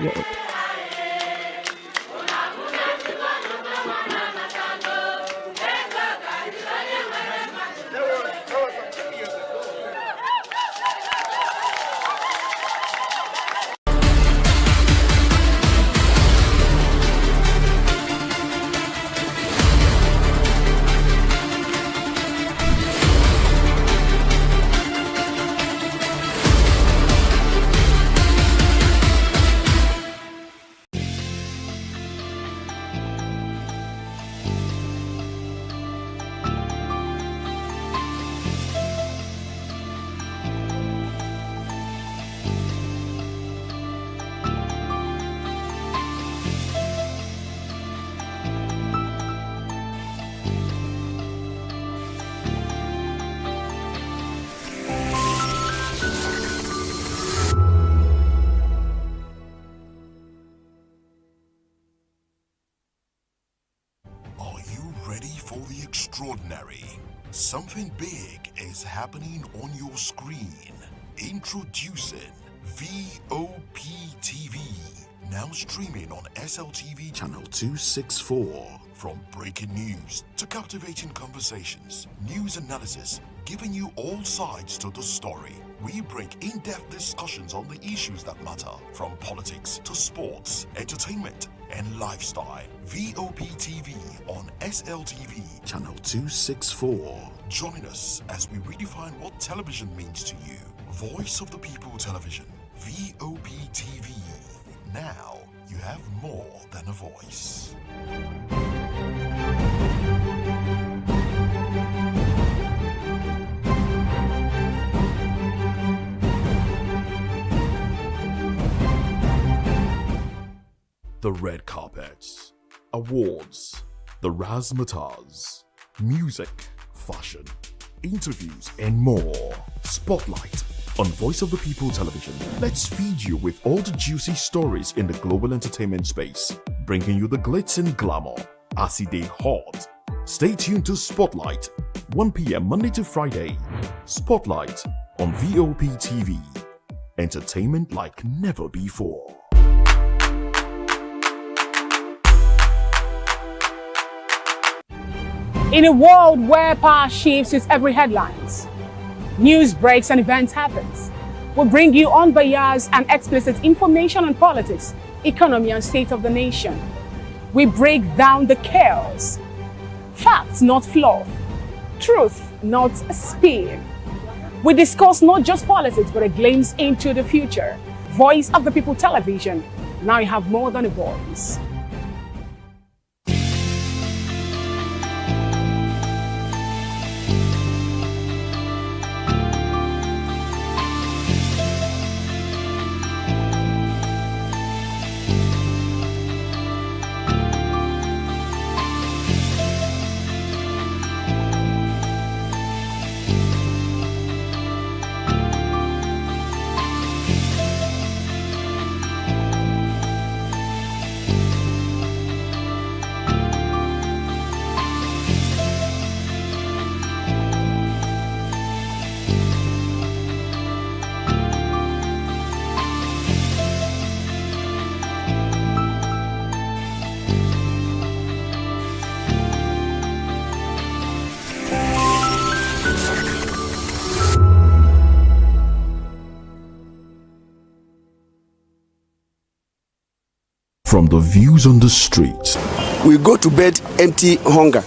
world. For the extraordinary. Something big is happening on your screen. Introducing VOP TV. Now streaming on SLTV channel 264. From breaking news to captivating conversations, news analysis, giving you all sides to the story. We bring in-depth discussions on the issues that matter, from politics to sports, entertainment, and lifestyle. VOP TV on SLTV channel 264. Join us as we redefine what television means to you. Voice of the People Television, VOP TV. Now you have more than a voice. The red carpets, awards, the razzmatazz, music, fashion, interviews, and more. Spotlight on Voice of the People Television. Let's feed you with all the juicy stories in the global entertainment space, bringing you the glitz and glamour as it is hot. Stay tuned to Spotlight, 1 p.m. Monday to Friday. Spotlight on VOP TV. Entertainment like never before. In a world where power shifts with every headlines, news breaks and events happens, we bring you unbiased and explicit information on politics, economy, and state of the nation. We break down the chaos. Facts, not fluff. Truth, not spin. We discuss not just politics, but a glimpse into the future. Voice of the People Television. Now you have more than a voice. From the views on the streets, we go to bed empty hunger,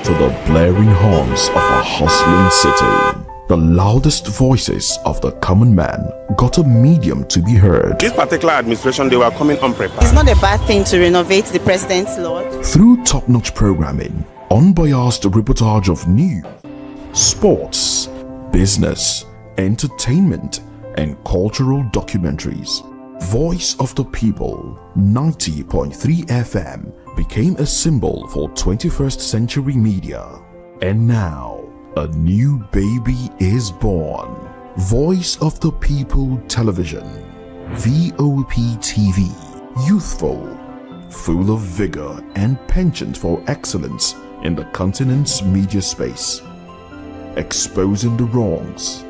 to the blaring horns of a hustling city, the loudest voices of the common man got a medium to be heard. This particular administration, they were coming unprepared. It's not a bad thing to renovate the president's lodge. Through top-notch programming, unbiased reportage of news, sports, business, entertainment, and cultural documentaries, Voice of the People 90.3 FM became a symbol for 21st century media. And now, a new baby is born. Voice of the People Television, VOP TV. Youthful, full of vigor and penchant for excellence in the continent's media space. Exposing the wrongs,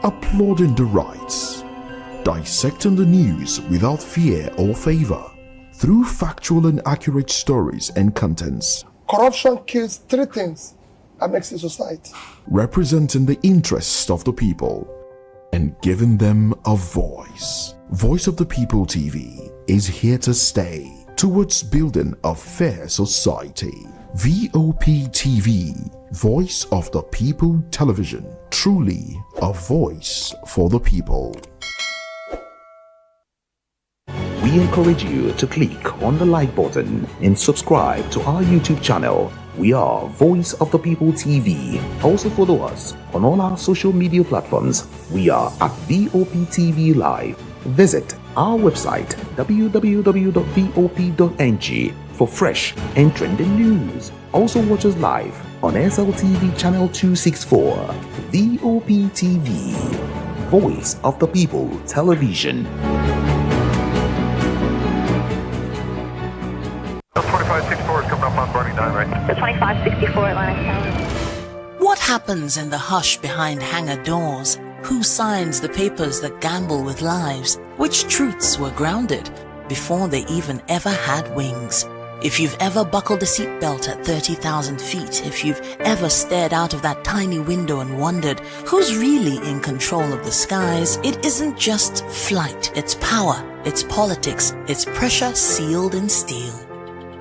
applauding the rights, Dissecting the news without fear or favor. Through factual and accurate stories and contents. Corruption kills three things that makes a society. Representing the interests of the people and giving them a voice. Voice of the People TV is here to stay towards building a fair society. VOP TV, Voice of the People Television. Truly a voice for the people. We encourage you to click on the like button and subscribe to our YouTube channel. We are Voice of the People TV. Also follow us on all our social media platforms. We are at VOP TV Live. Visit our website www.vop.ng for fresh and trending news. Also watch us live on SLTV channel 264. VOP TV, Voice of the People Television. 2564 is coming up on Barney 9, right? The 2564 Atlantic Tower. What happens in the hush behind hangar doors? Who signs the papers that gamble with lives? Which truths were grounded before they even ever had wings? If you've ever buckled a seatbelt at 30,000 feet, if you've ever stared out of that tiny window and wondered who's really in control of the skies, it isn't just flight, it's power, it's politics, it's pressure sealed in steel.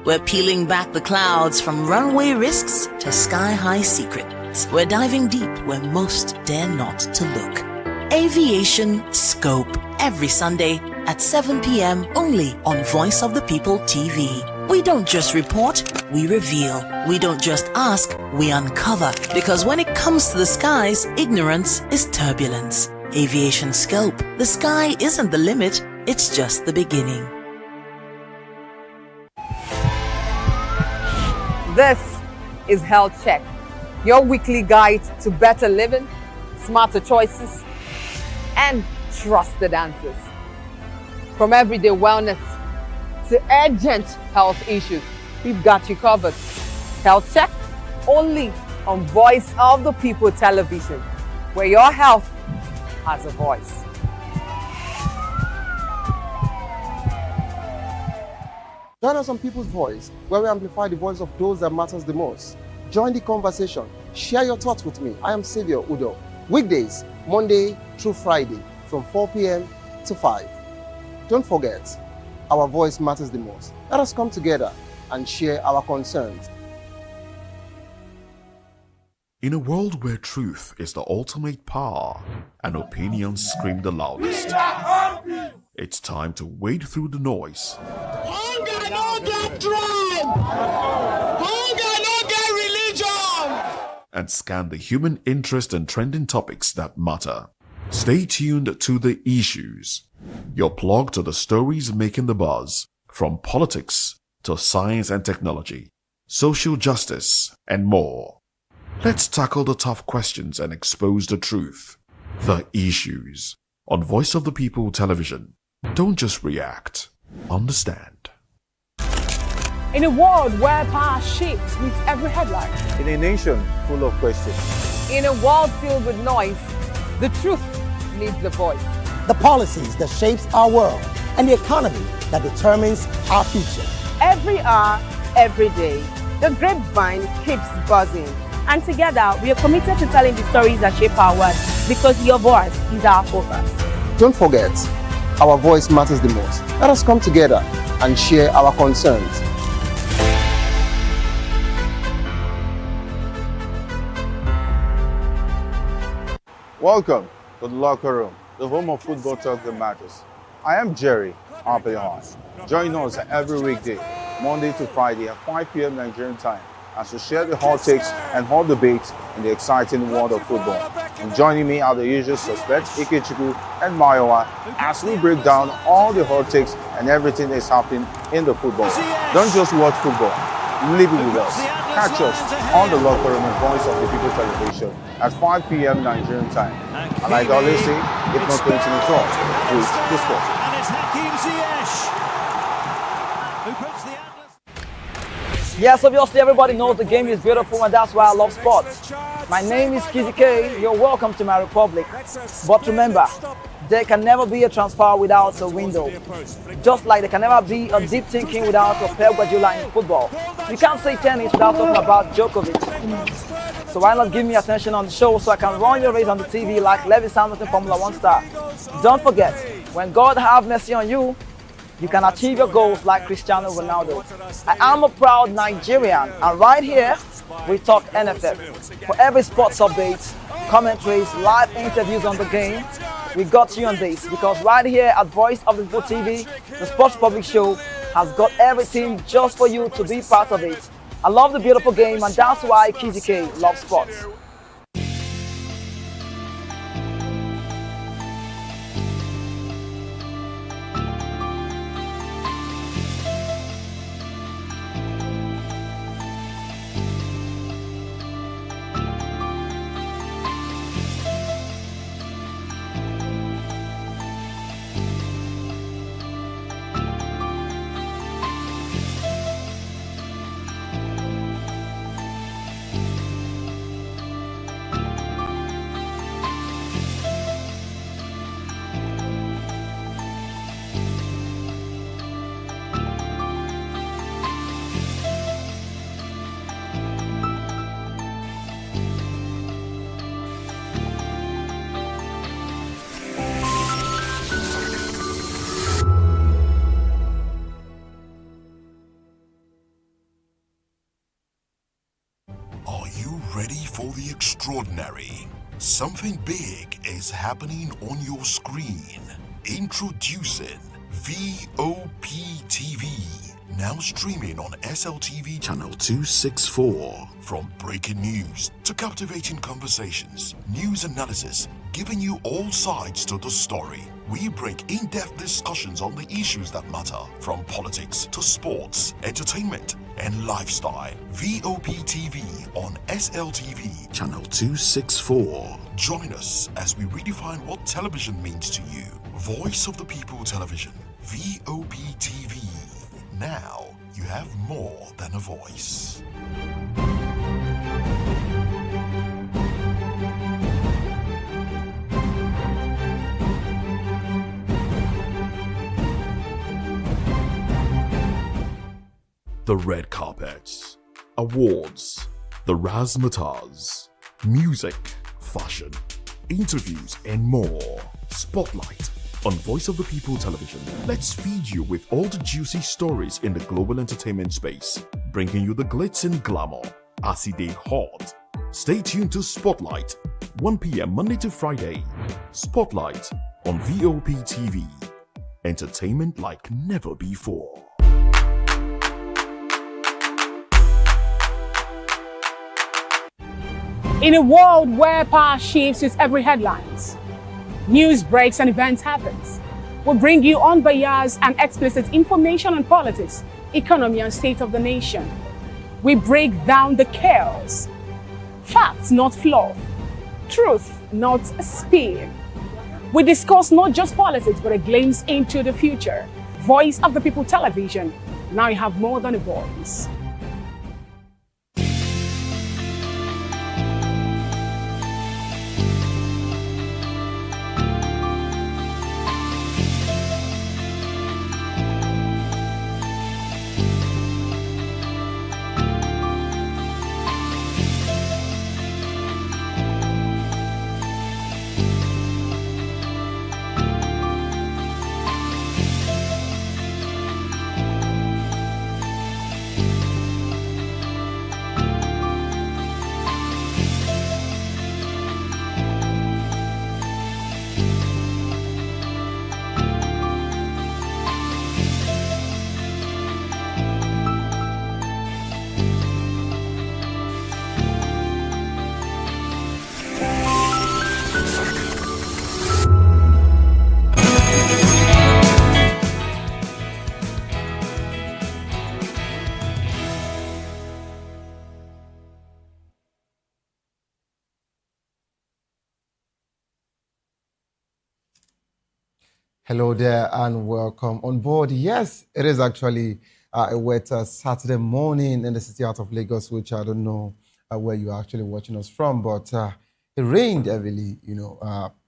We're peeling back the clouds from runway risks to sky-high secrets. We're diving deep where most dare not to look. Aviation Scope, every Sunday at 7 p.m. only on Voice of the People TV. We don't just report, we reveal. We don't just ask, we uncover. Because when it comes to the skies, ignorance is turbulence. Aviation Scope, the sky isn't the limit, it's just the beginning. This is Health Check, your weekly guide to better living, smarter choices, and trusted answers. From everyday wellness to urgent health issues, we've got you covered. Health Check, only on Voice of the People Television, where your health has a voice. Join us on People's Voice, where we amplify the voice of those that matters the most. Join the conversation. Share your thoughts with me. I am Xavier Udo. Weekdays, Monday through Friday, from 4 p.m. to 5. Don't forget, our voice matters the most. Let us come together and share our concerns. In a world where truth is the ultimate power and opinions scream the loudest, it's time to wade through the noise. Hunger no get tribe! Hunger no get religion! And scan the human interest and trending topics that matter. Stay tuned to The Issues, your plug to the stories making the buzz, from politics to science and technology, social justice, and more. Let's tackle the tough questions and expose the truth. The Issues, on Voice of the People Television. Don't just react, understand. In a world where power shapes with every headline. In a nation full of questions. In a world filled with noise, the truth needs a voice. The policies that shapes our world and the economy that determines our future. Every hour, every day, the grapevine keeps buzzing. And together, we are committed to telling the stories that shape our world, because your voice is our focus. Don't forget, our voice matters the most. Let us come together and share our concerns. Welcome to the locker room, the home of football talk that matters. I am Jerry Ampelhon. Join us every weekday, Monday to Friday at 5 p.m. Nigerian time, as we share the hot takes and hot debates in the exciting world of football. And joining me are the usual suspects, Ikechukwu and Mayowa, as we break down all the hot takes and everything that's happening in the football. Don't just watch football, live it with us. Catch us on the locker room and Voice of the People Television at 5 p.m. Nigerian time. And like I always say, if not 20 minutes off, please discuss. And it's Hakim Ziyech who puts the Atlas. Yes, obviously everybody knows the game is beautiful, and that's why I love sports. My name is Kizzy K. You're welcome to my republic. But remember, there can never be a transfer without a window. Just like there can never be a deep thinking without a Pep Guardiola in football. You can't say tennis without talking about Djokovic. So why not give me attention on the show so I can run your race on the TV like Lewis Hamilton Formula 1 star. Don't forget, when God have mercy on you, you can achieve your goals like Cristiano Ronaldo. I am a proud Nigerian, and right here, we talk NFF. For every sports updates, commentaries, live interviews on the game, we got you on this, because right here at Voice of the People TV, the Sports Public Show has got everything just for you to be part of it. I love the beautiful game, and that's why KZK loves sports. Are you ready for the extraordinary? Something big is happening on your screen. Introducing VOP TV. Now streaming on SLTV channel 264. From breaking news to captivating conversations, news analysis, giving you all sides to the story. We break in-depth discussions on the issues that matter, from politics to sports, entertainment, and lifestyle. VOP TV on SLTV channel 264. Join us as we redefine what television means to you. Voice of the People Television, VOP TV. Now you have more than a voice. The red carpets, awards, the razzmatazz, music, fashion, interviews, and more. Spotlight on Voice of the People Television. Let's feed you with all the juicy stories in the global entertainment space, bringing you the glitz and glamour as it is hot. Stay tuned to Spotlight, 1 p.m. Monday to Friday. Spotlight on VOP TV. Entertainment like never before. In a world where power shifts with every headlines, news breaks and events happens, we bring you unbiased and explicit information on politics, economy, and state of the nation. We break down the chaos. Facts, not fluff. Truth, not a spin. We discuss not just politics, but a glimpse into the future. Voice of the People Television. Now you have more than a voice. Hello there and welcome on board. Yes, it is actually a wet Saturday morning in the city out of Lagos, which I don't know where you're actually watching us from, but it rained heavily,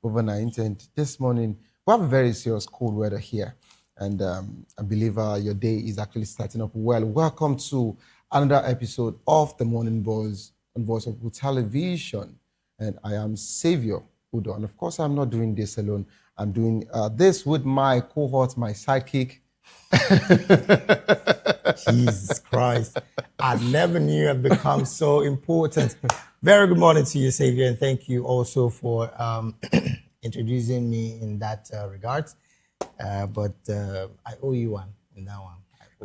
overnight, and this morning We have a very serious cold weather here, and I believe your day is actually starting up well. Welcome to another episode of The Morning Buzz on Voice of People Television, and I am Xavier Udo. And of course, I'm not doing this alone. I'm doing this with my cohort, my sidekick. Jesus Christ. I never knew it become so important. Very good morning to you, Xavier, and thank you also for introducing me in that regard. But I owe you one in that one.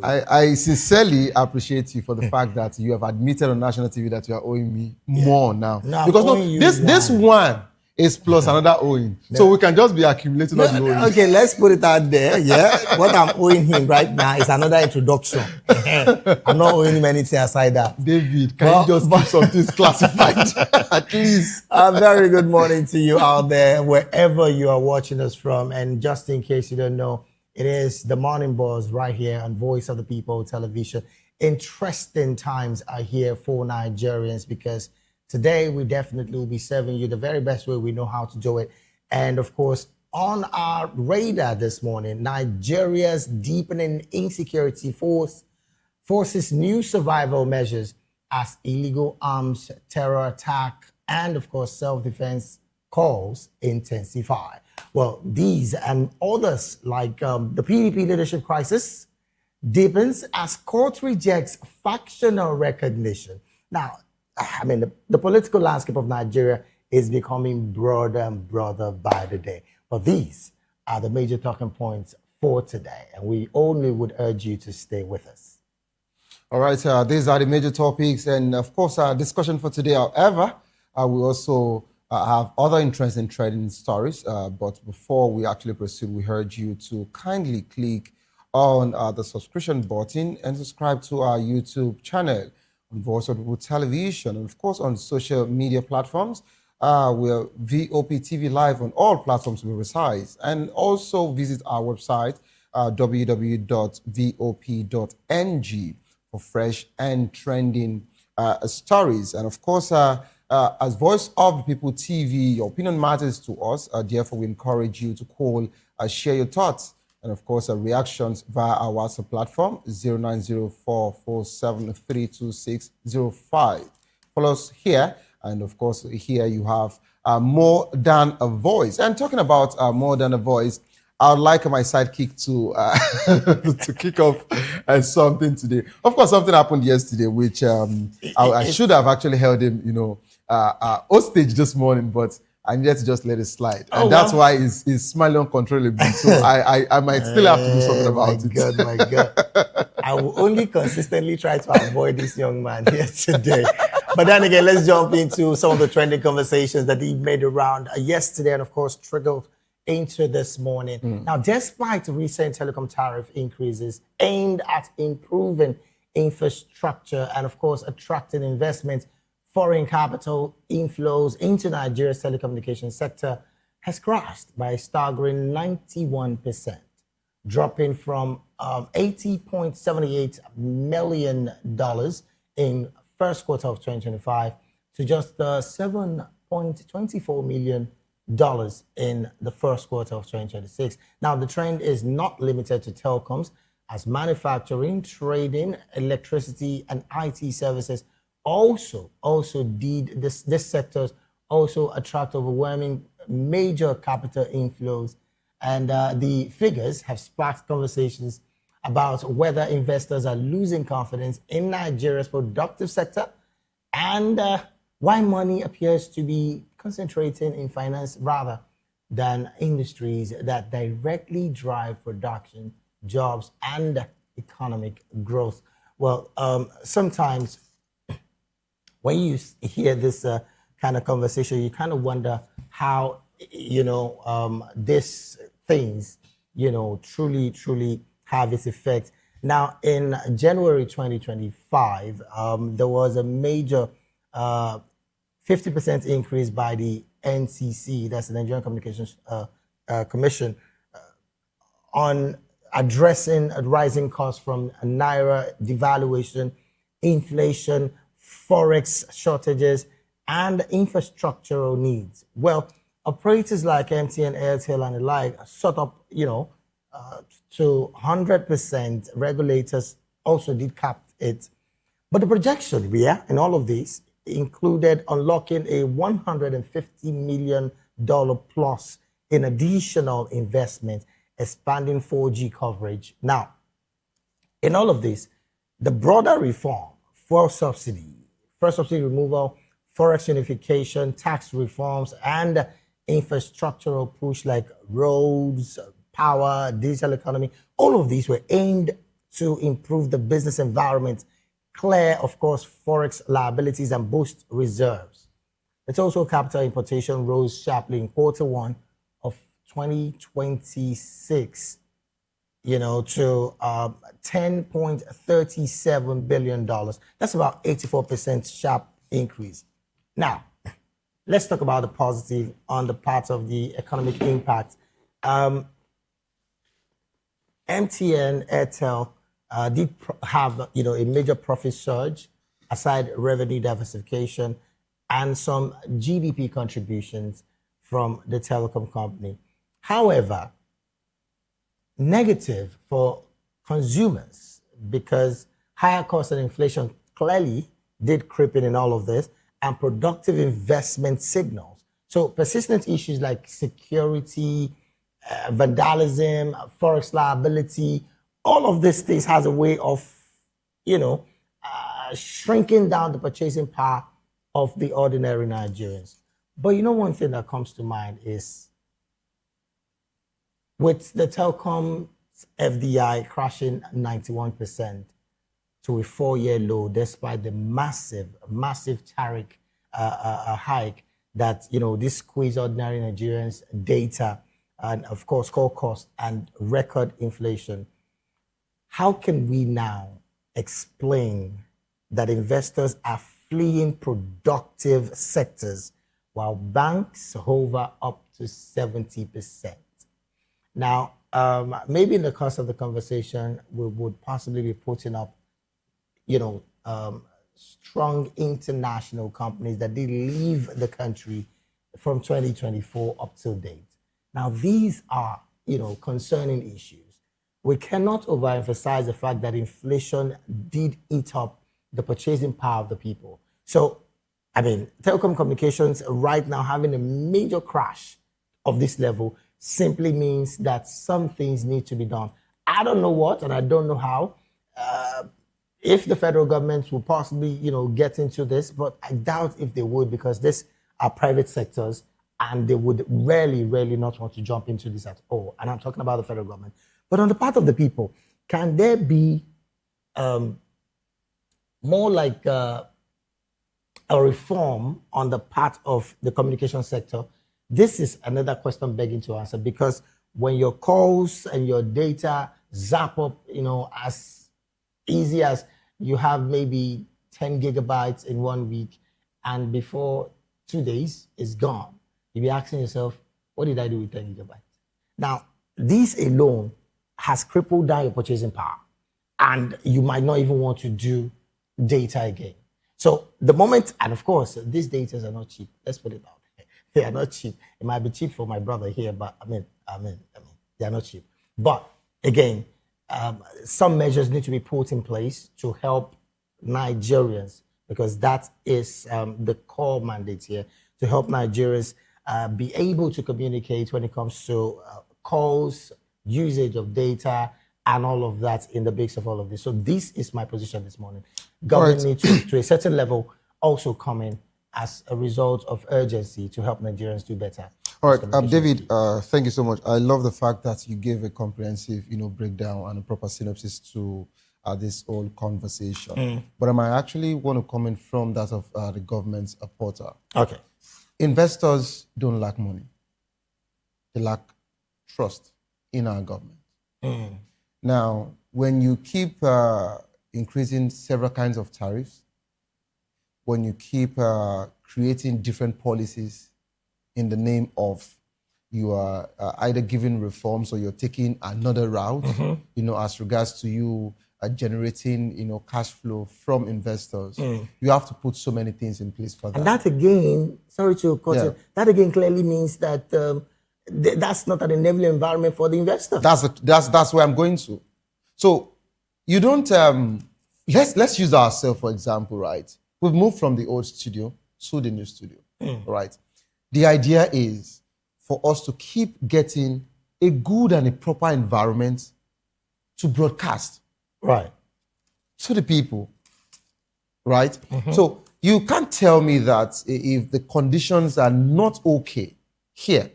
I sincerely appreciate you for the fact that you have admitted on national TV that you are owing me more now. No, because this one is plus another owing. No. So we can just be accumulating all the owing. Okay, let's put it out there. Yeah. What I'm owing him right now is another introduction. I'm not owing him anything aside that. David, can you just keep some things classified? At least. A very good morning to you out there, wherever you are watching us from. And just in case you don't know, it is the Morning Buzz right here on Voice of the People Television. Interesting times are here for Nigerians because today we definitely will be serving you the very best way we know how to do it. And of course, on our radar this morning, Nigeria's deepening insecurity forces new survival measures as illegal arms, terror attack, and of course, self-defense calls intensify. Well, these and others like the PDP leadership crisis deepens as court rejects factional recognition. Now, I mean, the political landscape of Nigeria is becoming broader and broader by the day. But these are the major talking points for today, and we only would urge you to stay with us. All right, these are the major topics, and of course, our discussion for today. However, we also have other interesting trading stories. But before we actually proceed, we urge you to kindly click on the subscription button and subscribe to our YouTube channel on Voice of People Television, and of course on social media platforms. We're VOP TV Live on all platforms we reside, and also visit our website www.vop.ng for fresh and trending stories. And of course, as Voice of the People TV, your opinion matters to us. Therefore, we encourage you to call, share your thoughts, and of course, reactions via our WhatsApp platform, 0904473265. Follow us here. And of course, here you have More Than a Voice. And talking about More Than a Voice, I would like my sidekick to to kick off something today. Of course, something happened yesterday, which I should have actually held him, hostage this morning, but I needed to just let it slide. And that's why he's smiling uncontrollably. So I might still have to do something about it. My God. I will only consistently try to avoid this young man here today. But then again, let's jump into some of the trending conversations that he made around yesterday and, of course, triggered into this morning. Now, despite recent telecom tariff increases aimed at improving infrastructure and, of course, attracting investment, foreign capital inflows into Nigeria's telecommunications sector has crashed by a staggering 91%, dropping from $80.78 million in first quarter of 2025 to just $7.24 million in the first quarter of 2026. Now, the trend is not limited to telecoms, as manufacturing, trading, electricity, and IT services also did this sectors also attract overwhelming major capital inflows, and the figures have sparked conversations about whether investors are losing confidence in Nigeria's productive sector and why money appears to be concentrating in finance rather than industries that directly drive production, jobs, and economic growth. Well, sometimes when you hear this kind of conversation, you kind of wonder how, these things, truly have its effect. Now, in January 2025, there was a major 50% increase by the NCC, that's the Nigerian Communications Commission, on addressing rising costs from Naira devaluation, inflation, forex shortages, and infrastructural needs. Well, operators like MTN, Airtel, and the like sort of, to 100%. Regulators also did cap it. But the projection, in all of this, included unlocking a $150 million plus in additional investment, expanding 4G coverage. Now, in all of this, the broader reform, first subsidy removal, forex unification, tax reforms, and infrastructural push like roads, power, digital economy, all of these were aimed to improve the business environment, clear, of course, forex liabilities, and boost reserves. The total capital importation rose sharply in Q1 of 2026, to $10.37 billion. That's about 84% sharp increase. Now, let's talk about the positive on the part of the economic impact. MTN, Airtel did have, a major profit surge, aside revenue diversification and some GDP contributions from the telecom company. However, negative for consumers because higher costs and inflation clearly did creep in all of this, and productive investment signals. So persistent issues like security, vandalism, forex liability, all of these things has a way of, shrinking down the purchasing power of the ordinary Nigerians. But one thing that comes to mind is with the telecom FDI crashing 91% to a 4-year low, despite the massive tariff hike that, this squeeze ordinary Nigerians' data and, of course, core cost and record inflation. How can we now explain that investors are fleeing productive sectors while banks hover up to 70%? Now, maybe in the course of the conversation, we would possibly be putting up, strong international companies that did leave the country from 2024 up to date. Now, these are, concerning issues. We cannot overemphasize the fact that inflation did eat up the purchasing power of the people. So, telecom communications right now having a major crash of this level simply means that some things need to be done. I don't know what, and I don't know how. If the federal government will possibly, get into this, but I doubt if they would, because these are private sectors and they would really not want to jump into this at all. And I'm talking about the federal government. But on the part of the people, can there be more like a reform on the part of the communication sector? This is another question begging to answer, because when your calls and your data zap up, as easy as you have maybe 10 gigabytes in 1 week, and before 2 days it's gone, you'll be asking yourself, what did I do with 10 gigabytes? Now, this alone has crippled down your purchasing power, and you might not even want to do data again. So the moment, and of course, these data are not cheap. Let's put it out there. They are not cheap. It might be cheap for my brother here, but they are not cheap. But again, some measures need to be put in place to help Nigerians, because that is the core mandate here, to help Nigerians be able to communicate when it comes to calls, usage of data, and all of that in the mix of all of this. So this is my position this morning. Government needs to a certain level also come in as a result of urgency to help Nigerians do better. All right, David, thank you so much. I love the fact that you gave a comprehensive, breakdown and a proper synopsis to this whole conversation. But I actually want to comment from that of the government's portal. Okay. Investors don't lack money. They lack trust in our government. Now, when you keep increasing several kinds of tariffs, when you keep creating different policies in the name of you are either giving reforms or you're taking another route, as regards to you generating, cash flow from investors, you have to put so many things in place for that. And that again, sorry to cut Yeah. you, that again clearly means that that's not an enabling environment for the investor. That's where I'm going to. So you don't. Let's use ourselves for example, right? We've moved from the old studio to the new studio, right? The idea is for us to keep getting a good and a proper environment to broadcast, right, to the people, right? So you can't tell me that if the conditions are not okay here,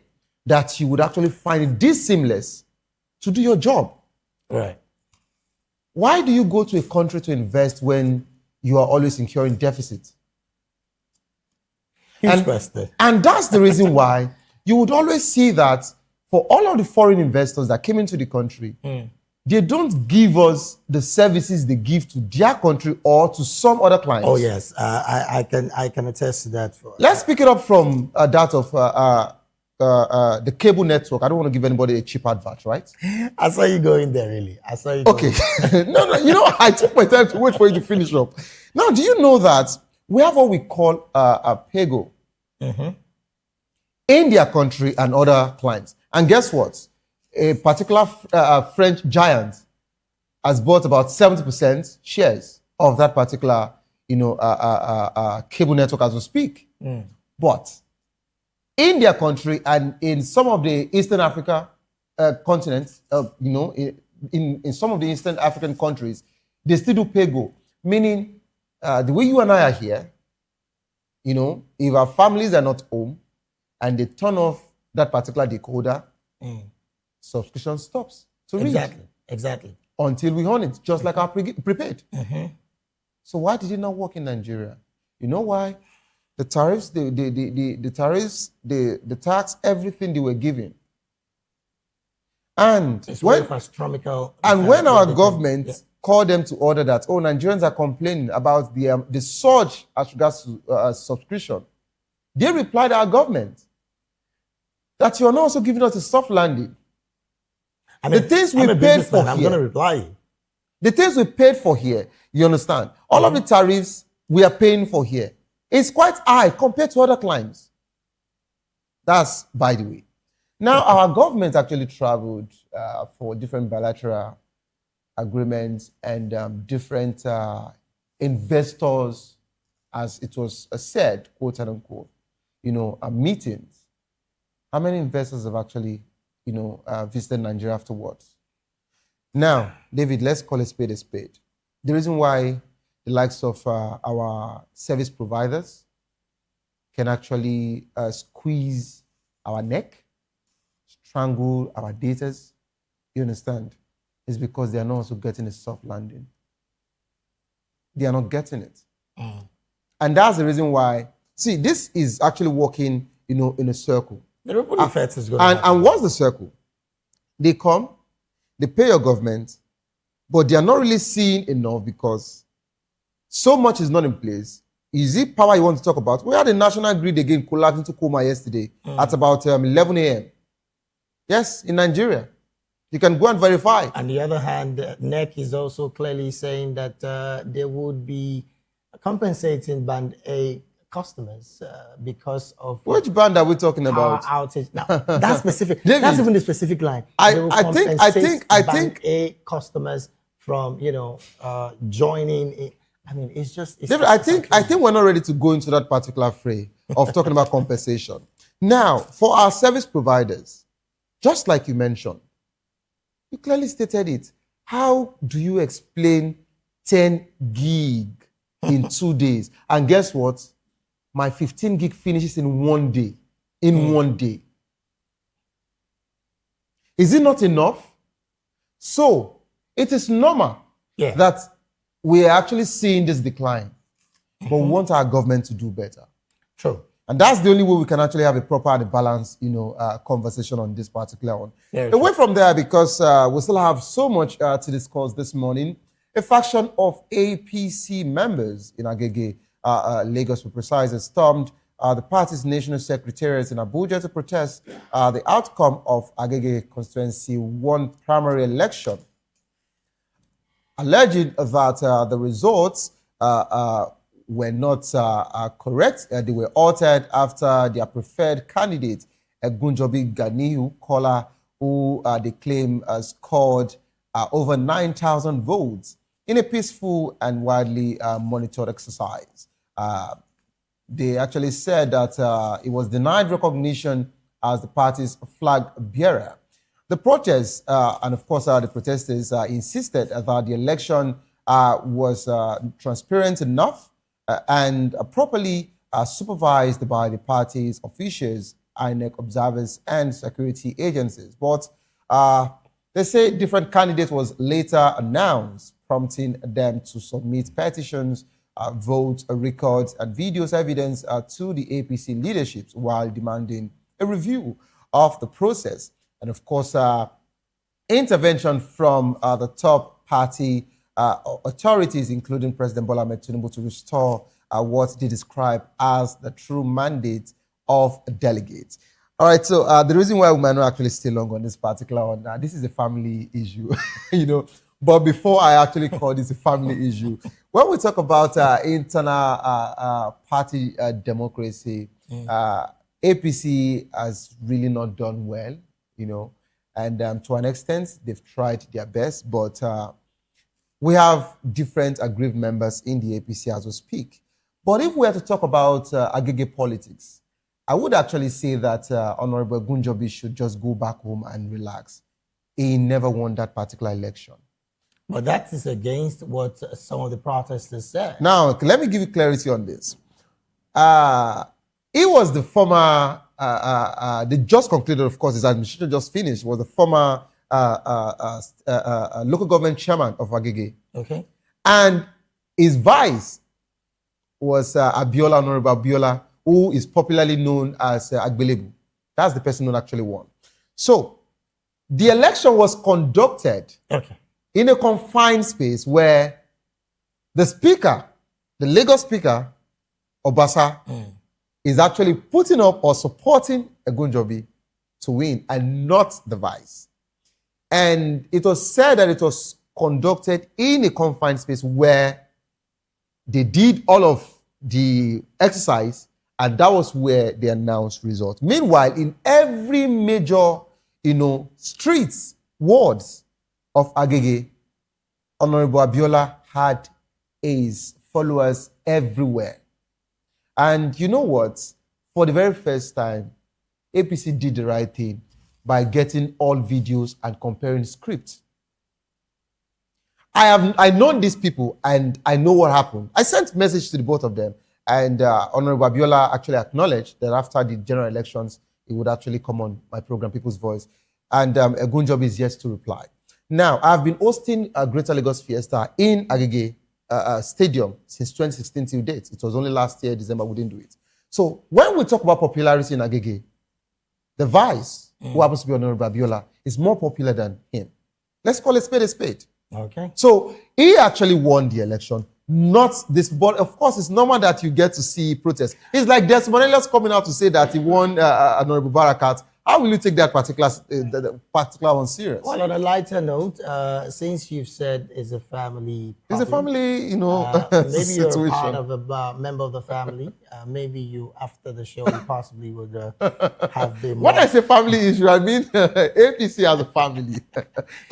that you would actually find it this seamless to do your job. Right. Why do you go to a country to invest when you are always incurring deficit? Huge question. And that's the reason why you would always see that for all of the foreign investors that came into the country, they don't give us the services they give to their country or to some other clients. Oh yes, I can attest to that. Let's pick it up from that of the cable network. I don't want to give anybody a cheap advert, right? I saw you going there, really. I saw you. Okay. No, I took my time to wait for you to finish up. Now, do you know that we have what we call a PAYGO in their country and other clients? And guess what? A particular French giant has bought about 70% shares of that particular, cable network as we speak. But in their country and in some of the Eastern Africa continents, in some of the Eastern African countries, they still do PAYGO, meaning the way you and I are here, if our families are not home and they turn off that particular decoder, subscription stops to read. Exactly. Until we own it, just like our prepaid. So why did it not work in Nigeria? You know why? The tariffs, the tariffs, the tax, everything they were giving. And It's when very astronomical. when our government called them to order that, Nigerians are complaining about the surge as regards to subscription, they replied our government that you are not also giving us a soft landing. The things we paid for here. I'm going to reply you. The things we paid for here, you understand? All of the tariffs we are paying for here is quite high compared to other clients. That's by the way. Now, our government actually traveled for different bilateral agreements and different investors, as it was said, quote and unquote, meetings. How many investors have actually visited Nigeria afterwards? Now, David, let's call a spade a spade. The reason why the likes of our service providers can actually squeeze our neck, strangle our datas, you understand, is because they are not also getting a soft landing. They are not getting it. And that's the reason why, see, this is actually working, in a circle. The ripple effect is going and what's the circle? They come, they pay your government, but they are not really seeing enough because so much is not in place. Is it power you want to talk about? We had a national grid again collapse into coma yesterday at about 11 a.m. Yes, in Nigeria. You can go and verify. On the other hand, NEC is also clearly saying that they would be compensating Band A customers because of which band are we talking about? Outage. Now, that's specific. David, that's even the specific line. I think Band A customers from joining. It's just. David, I think we're not ready to go into that particular fray of talking about compensation. Now, for our service providers, just like you mentioned, you clearly stated it. How do you explain 10 gig in 2 days? And guess what? My 15 gig finishes in 1 day. In 1 day. Is it not enough? So, it is normal that we are actually seeing this decline. But we want our government to do better. True. And that's the only way we can actually have a proper and balanced, conversation on this particular one. Away from there, because we still have so much to discuss this morning, a faction of APC members in Agege, Lagos to be precise, has stormed the party's national secretariat in Abuja to protest the outcome of Agege constituency 1 primary election. alleging that the results were not correct. They were altered after their preferred candidate, Gunjobi Ganiyu Kola, who they claim scored over 9,000 votes in a peaceful and widely monitored exercise. They actually said that it was denied recognition as the party's flag bearer. The protests and of course the protesters insisted that the election was transparent enough and properly supervised by the party's officials, INEC observers, and security agencies. But they say different candidate was later announced, prompting them to submit petitions, vote records, and videos evidence to the APC leadership while demanding a review of the process. And of course, intervention from the top party authorities, including President Bola Ahmed Tinubu, to restore what they describe as the true mandate of delegates. All right, so the reason why we might not actually stay long on this particular one, this is a family issue, you know. But before I actually call this a family issue, when we talk about internal party democracy, APC has really not done well, you know, and to an extent, they've tried their best, but we have different aggrieved members in the APC as we speak. But if we are to talk about Agege politics, I would actually say that Honorable Gunjobi should just go back home and relax. He never won that particular election. But that is against what some of the protesters said. Now, let me give you clarity on this. He was the former, they just concluded, of course, his administration just finished, was the former local government chairman of Agege. Okay. And his vice was Abiola, Honorable Abiola, who is popularly known as Agbelebu. That's the person who actually won. So, the election was conducted in a confined space where the speaker, the Lagos speaker, Obasa, is actually putting up or supporting Gunjobi to win and not the vice. And it was said that it was conducted in a confined space where they did all of the exercise, and that was where they announced results. Meanwhile, in every major, streets, wards of Agege, Honorable Abiola had his followers everywhere. And you know what? For the very first time, APC did the right thing by getting all videos and comparing scripts. I know these people and I know what happened. I sent a message to the both of them, and Honorable Abiola actually acknowledged that after the general elections, he would actually come on my program, People's Voice. And Gunjobi is yet to reply. Now, I've been hosting a Greater Lagos Fiesta in Agege Stadium since 2016 till date. It was only last year, December, we didn't do it. So when we talk about popularity in Agege, the vice, who happens to be Honorable Abiola, is more popular than him. Let's call it spade a spade. Okay. So he actually won the election, not this, but of course it's normal that you get to see protests. It's like Desmond Elliott coming out to say that he won Honorable Barakat. How will you take that particular one serious? Well, on a lighter note, since you've said it's a family problem, it's a family, maybe situation. You're part of a member of the family. Maybe you, after the show, you possibly would have the... When I say family issue, I mean APC as a family.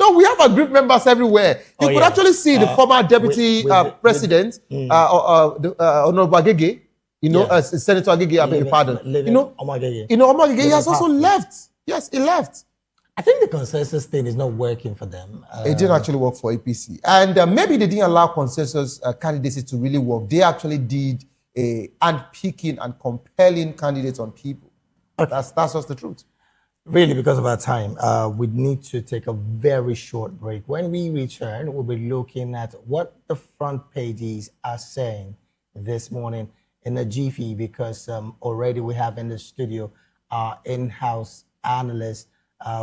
No, we have aggrieved members everywhere. You could actually see the former deputy president, Honorable Agege, Senator Agege, I beg your pardon. Omagege. Omagege, he has also left. Yes, he left. I think the consensus thing is not working for them. It didn't actually work for APC. And maybe they didn't allow consensus candidacy to really work. They actually did a hand-picking and compelling candidates on people. That's just the truth. Really, because of our time, we need to take a very short break. When we return, we'll be looking at what the front pages are saying this morning in a jiffy, because already we have in the studio our in-house analyst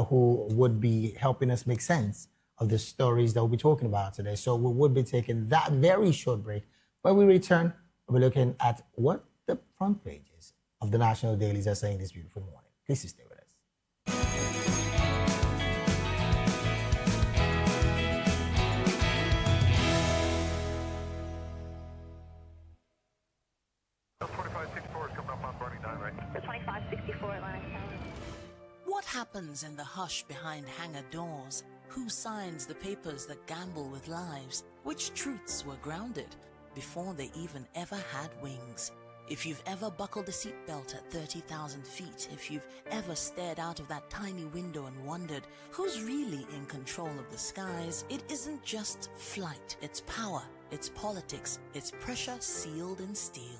who would be helping us make sense of the stories that we'll be talking about today. So we would be taking that very short break. When we return, we'll be looking at what the front pages of the national dailies are saying this beautiful morning. Please stay with us. happens in the hush behind hangar doors? Who signs the papers that gamble with lives? Which truths were grounded before they even ever had wings? If you've ever buckled a seatbelt at 30,000 feet, if you've ever stared out of that tiny window and wondered who's really in control of the skies, it isn't just flight, it's power, it's politics, it's pressure sealed in steel.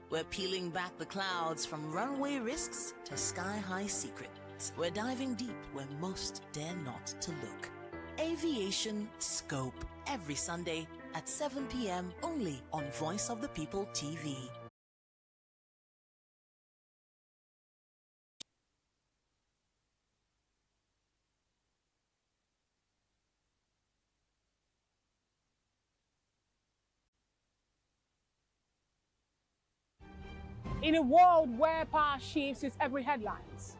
We're peeling back the clouds from runway risks to sky-high secrets. We're diving deep where most dare not to look. Aviation Scope, every Sunday at 7 p.m. only on Voice of the People TV. In a world where power shifts its every headlines,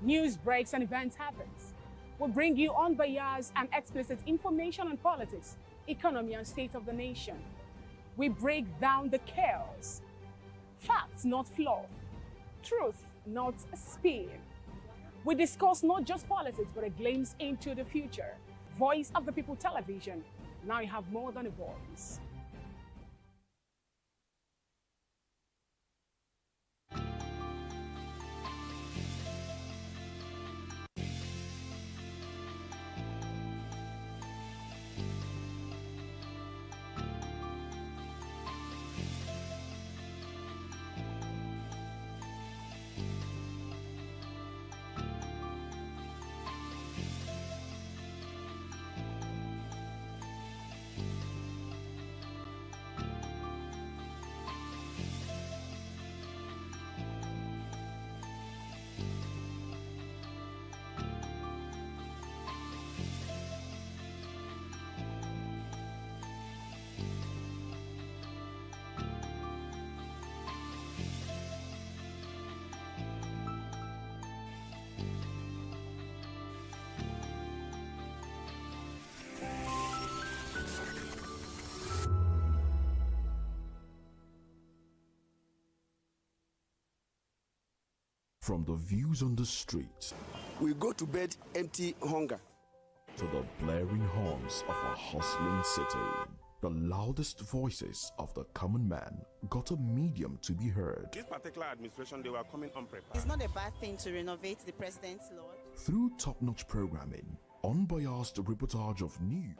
news breaks and events happens, we bring you unbiased and explicit information on politics, economy and state of the nation. We break down the chaos. Facts, not fluff. Truth, not spin. We discuss not just politics, but a glimpse into the future. Voice of the People Television. Now you have more than a voice. From the views on the street We go to bed empty hunger. to the blaring horns of a hustling city, the loudest voices of the common man got a medium to be heard. This particular administration, they were coming unprepared. It's not a bad thing to renovate the president's lodge. Through top-notch programming, unbiased reportage of news,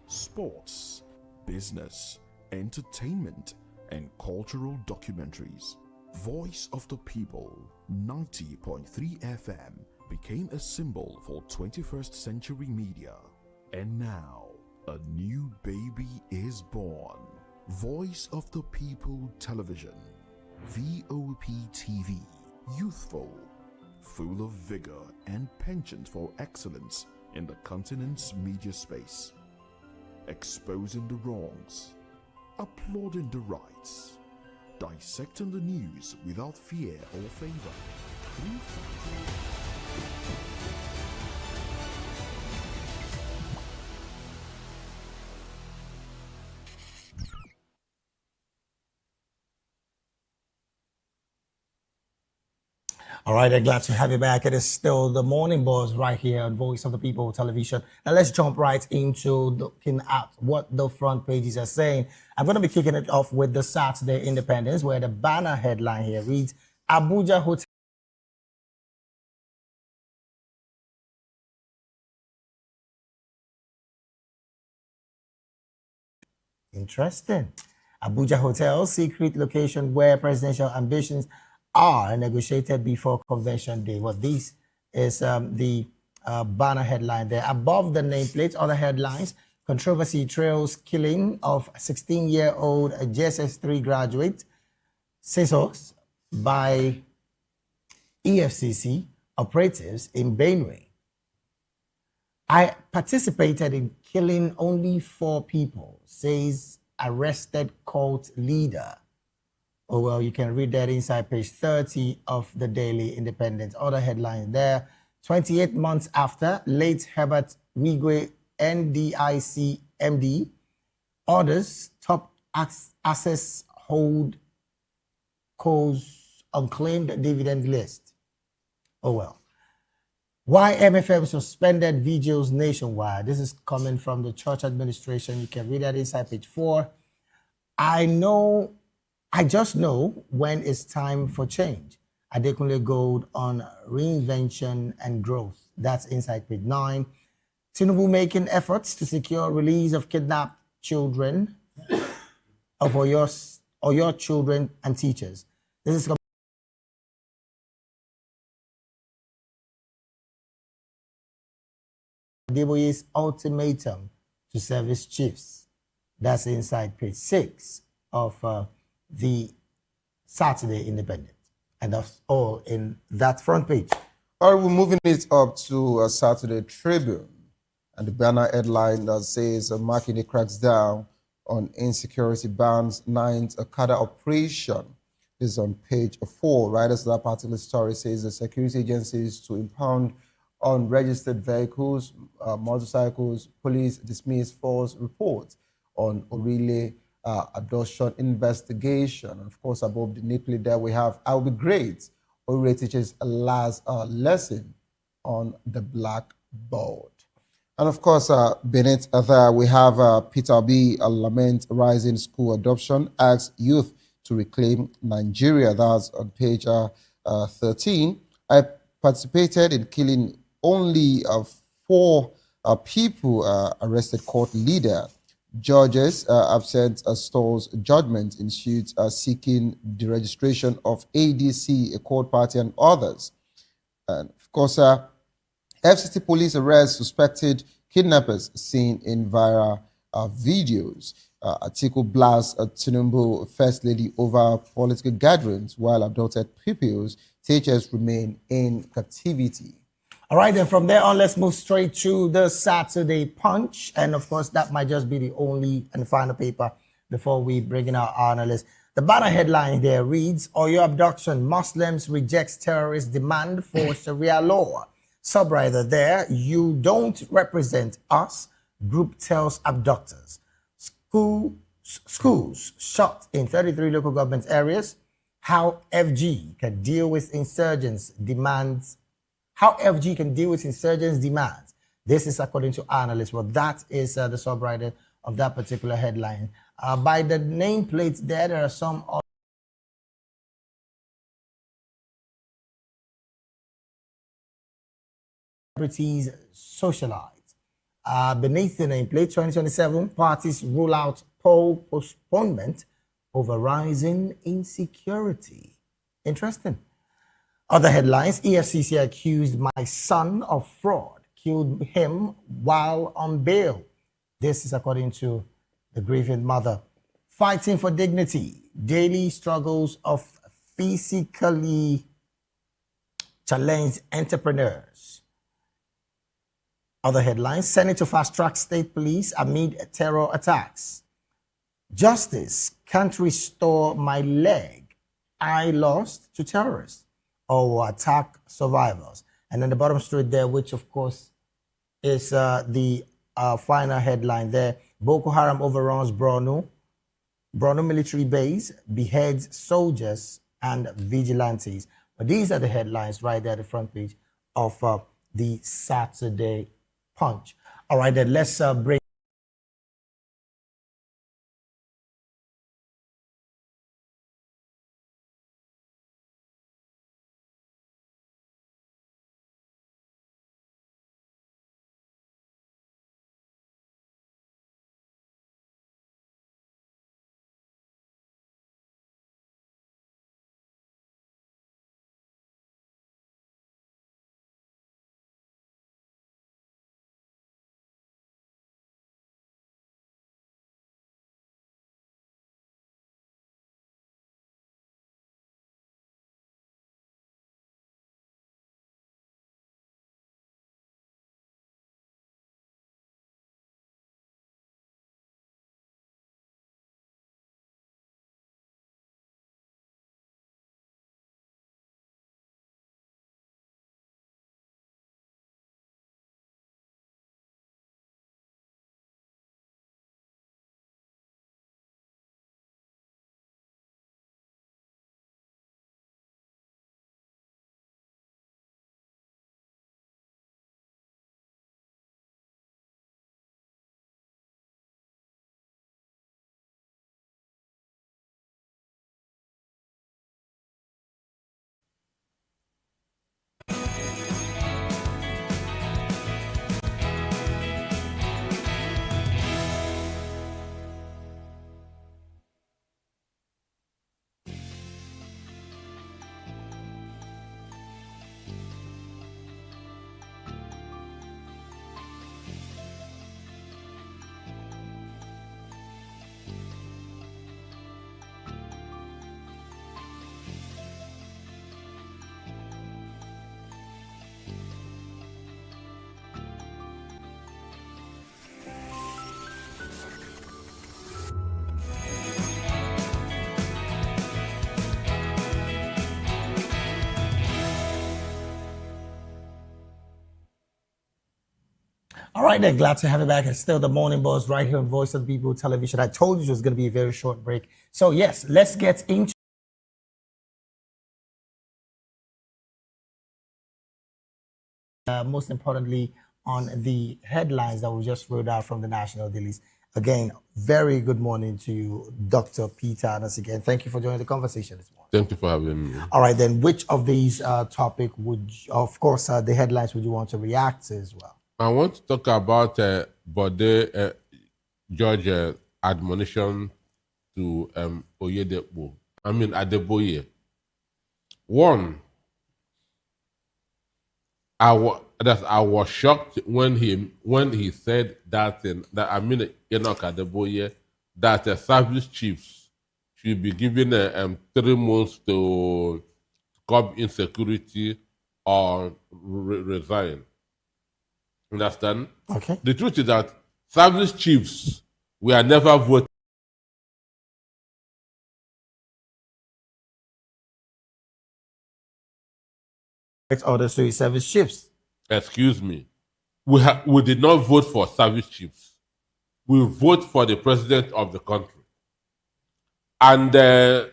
sports, business, entertainment, and cultural documentaries, Voice of the People 90.3 FM became a symbol for 21st century media. And now, a new baby is born. Voice of the People Television, VOP TV, youthful, full of vigor and penchant for excellence in the continent's media space, exposing the wrongs, applauding the rights, dissecting the news without fear or favor. Through All right, I'm glad to have you back. It is still the Morning Buzz right here on Voice of the People Television. Now let's jump right into looking at what the front pages are saying. I'm going to be kicking it off with the Saturday Independence, where the banner headline here reads, Abuja Hotel. Interesting. Abuja Hotel, secret location where presidential ambitions are negotiated before Convention Day. Well, this is the banner headline there. Above the nameplate, other headlines: controversy trails killing of 16-year-old JSS3 graduate, seizures by EFCC operatives in Benue. I participated in killing only 4 people, says arrested cult leader. Oh, well, you can read that inside page 30 of the Daily Independent. Other headlines there. 28 months after, late Herbert Wigwe, NDIC MD, orders top access hold cause unclaimed dividend list. Oh, well. Why MFM suspended vigils nationwide. This is coming from the church administration. You can read that inside page 4. I just know when it's time for change. Adekunle Gold on reinvention and growth. That's inside page 9. Tinubu making efforts to secure release of kidnapped children of your children and teachers. This is Adeboye's ultimatum to service chiefs. That's inside page 6 of the Saturday Independent. And that's all in that front page. All right, we're moving it up to Saturday Tribune. And the banner headline that says Makinde cracks down on insecurity bans 9th Okada operation. This is on page 4. Writers of that particular story says the security agencies to impound unregistered vehicles, motorcycles. Police dismiss false reports on Orile adoption investigation. And of course, above the nipply there we have I'll be great. Orile teaches a last lesson on the blackboard. And of course, beneath there we have Peter B. Lament rising school adoption, asks youth to reclaim Nigeria. That's on page 13. I participated in killing only 4 people, arrested court leader. Judges absent stalls judgment in suits seeking the registration of ADC, a court party, and others. And of course, FCT police arrest suspected kidnappers seen in viral videos. Atiku blasts Tinubu First Lady over political gatherings while abducted pupils. Teachers remain in captivity. All right, then from there on, let's move straight to the Saturday Punch. And of course, that might just be the only and final paper before we bring in our analyst. The banner headline there reads, Oyo abduction, Muslims rejects terrorist demand for Sharia law. Subrider there, you don't represent us, group tells abductors. Schools shut in 33 local government areas. How FG can deal with insurgents demands. How FG can deal with insurgents demands. This is according to analysts. Well, that is the subrider of that particular headline. By the nameplates there are some celebrities socialites. Beneath the nameplate 2027, parties rule out poll postponement over rising insecurity. Interesting. Other headlines, EFCC accused my son of fraud, killed him while on bail. This is according to the grieving mother. Fighting for dignity, daily struggles of physically challenged entrepreneurs. Other headlines, Senate to fast-track state police amid terror attacks. Justice can't restore my leg I lost to terrorists or attack survivors. And then the bottom straight there, which of course is the final headline there. Boko Haram overruns Borno military base, beheads soldiers and vigilantes. But these are the headlines right there at the front page of the Saturday Punch. All right, then let's bring All right, then. Glad to have you back. It's still the Morning Buzz right here on Voice of the People Television. I told you it was going to be a very short break. So, yes, let's get into most importantly on the headlines that we just wrote out from the national dailies. Again, very good morning to you, Dr. Peter Anas again. Thank you for joining the conversation this morning. Thank you for having me. All right, then, which of these topics would, of course, the headlines would you want to react to as well? I want to talk about Bode George admonition to Adeboye. One, I was shocked when he said that Enoch Adeboye, that service chiefs should be given 3 months to curb insecurity or resign. Understand? Okay. The truth is that service chiefs were never voted. Orders to service chiefs. Excuse me. We did not vote for service chiefs. We vote for the president of the country. And the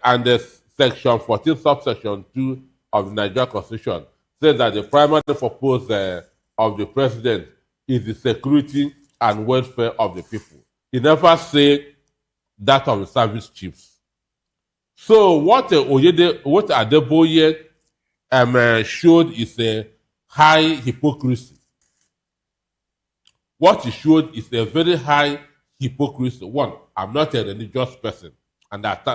section 14, subsection 2 of the Nigeria Constitution says that the primary purpose of the president is the security and welfare of the people. He never said that of the service chiefs. So what Adeboye showed is a high hypocrisy. What he showed is a very high hypocrisy. One, I'm not a religious person, and that's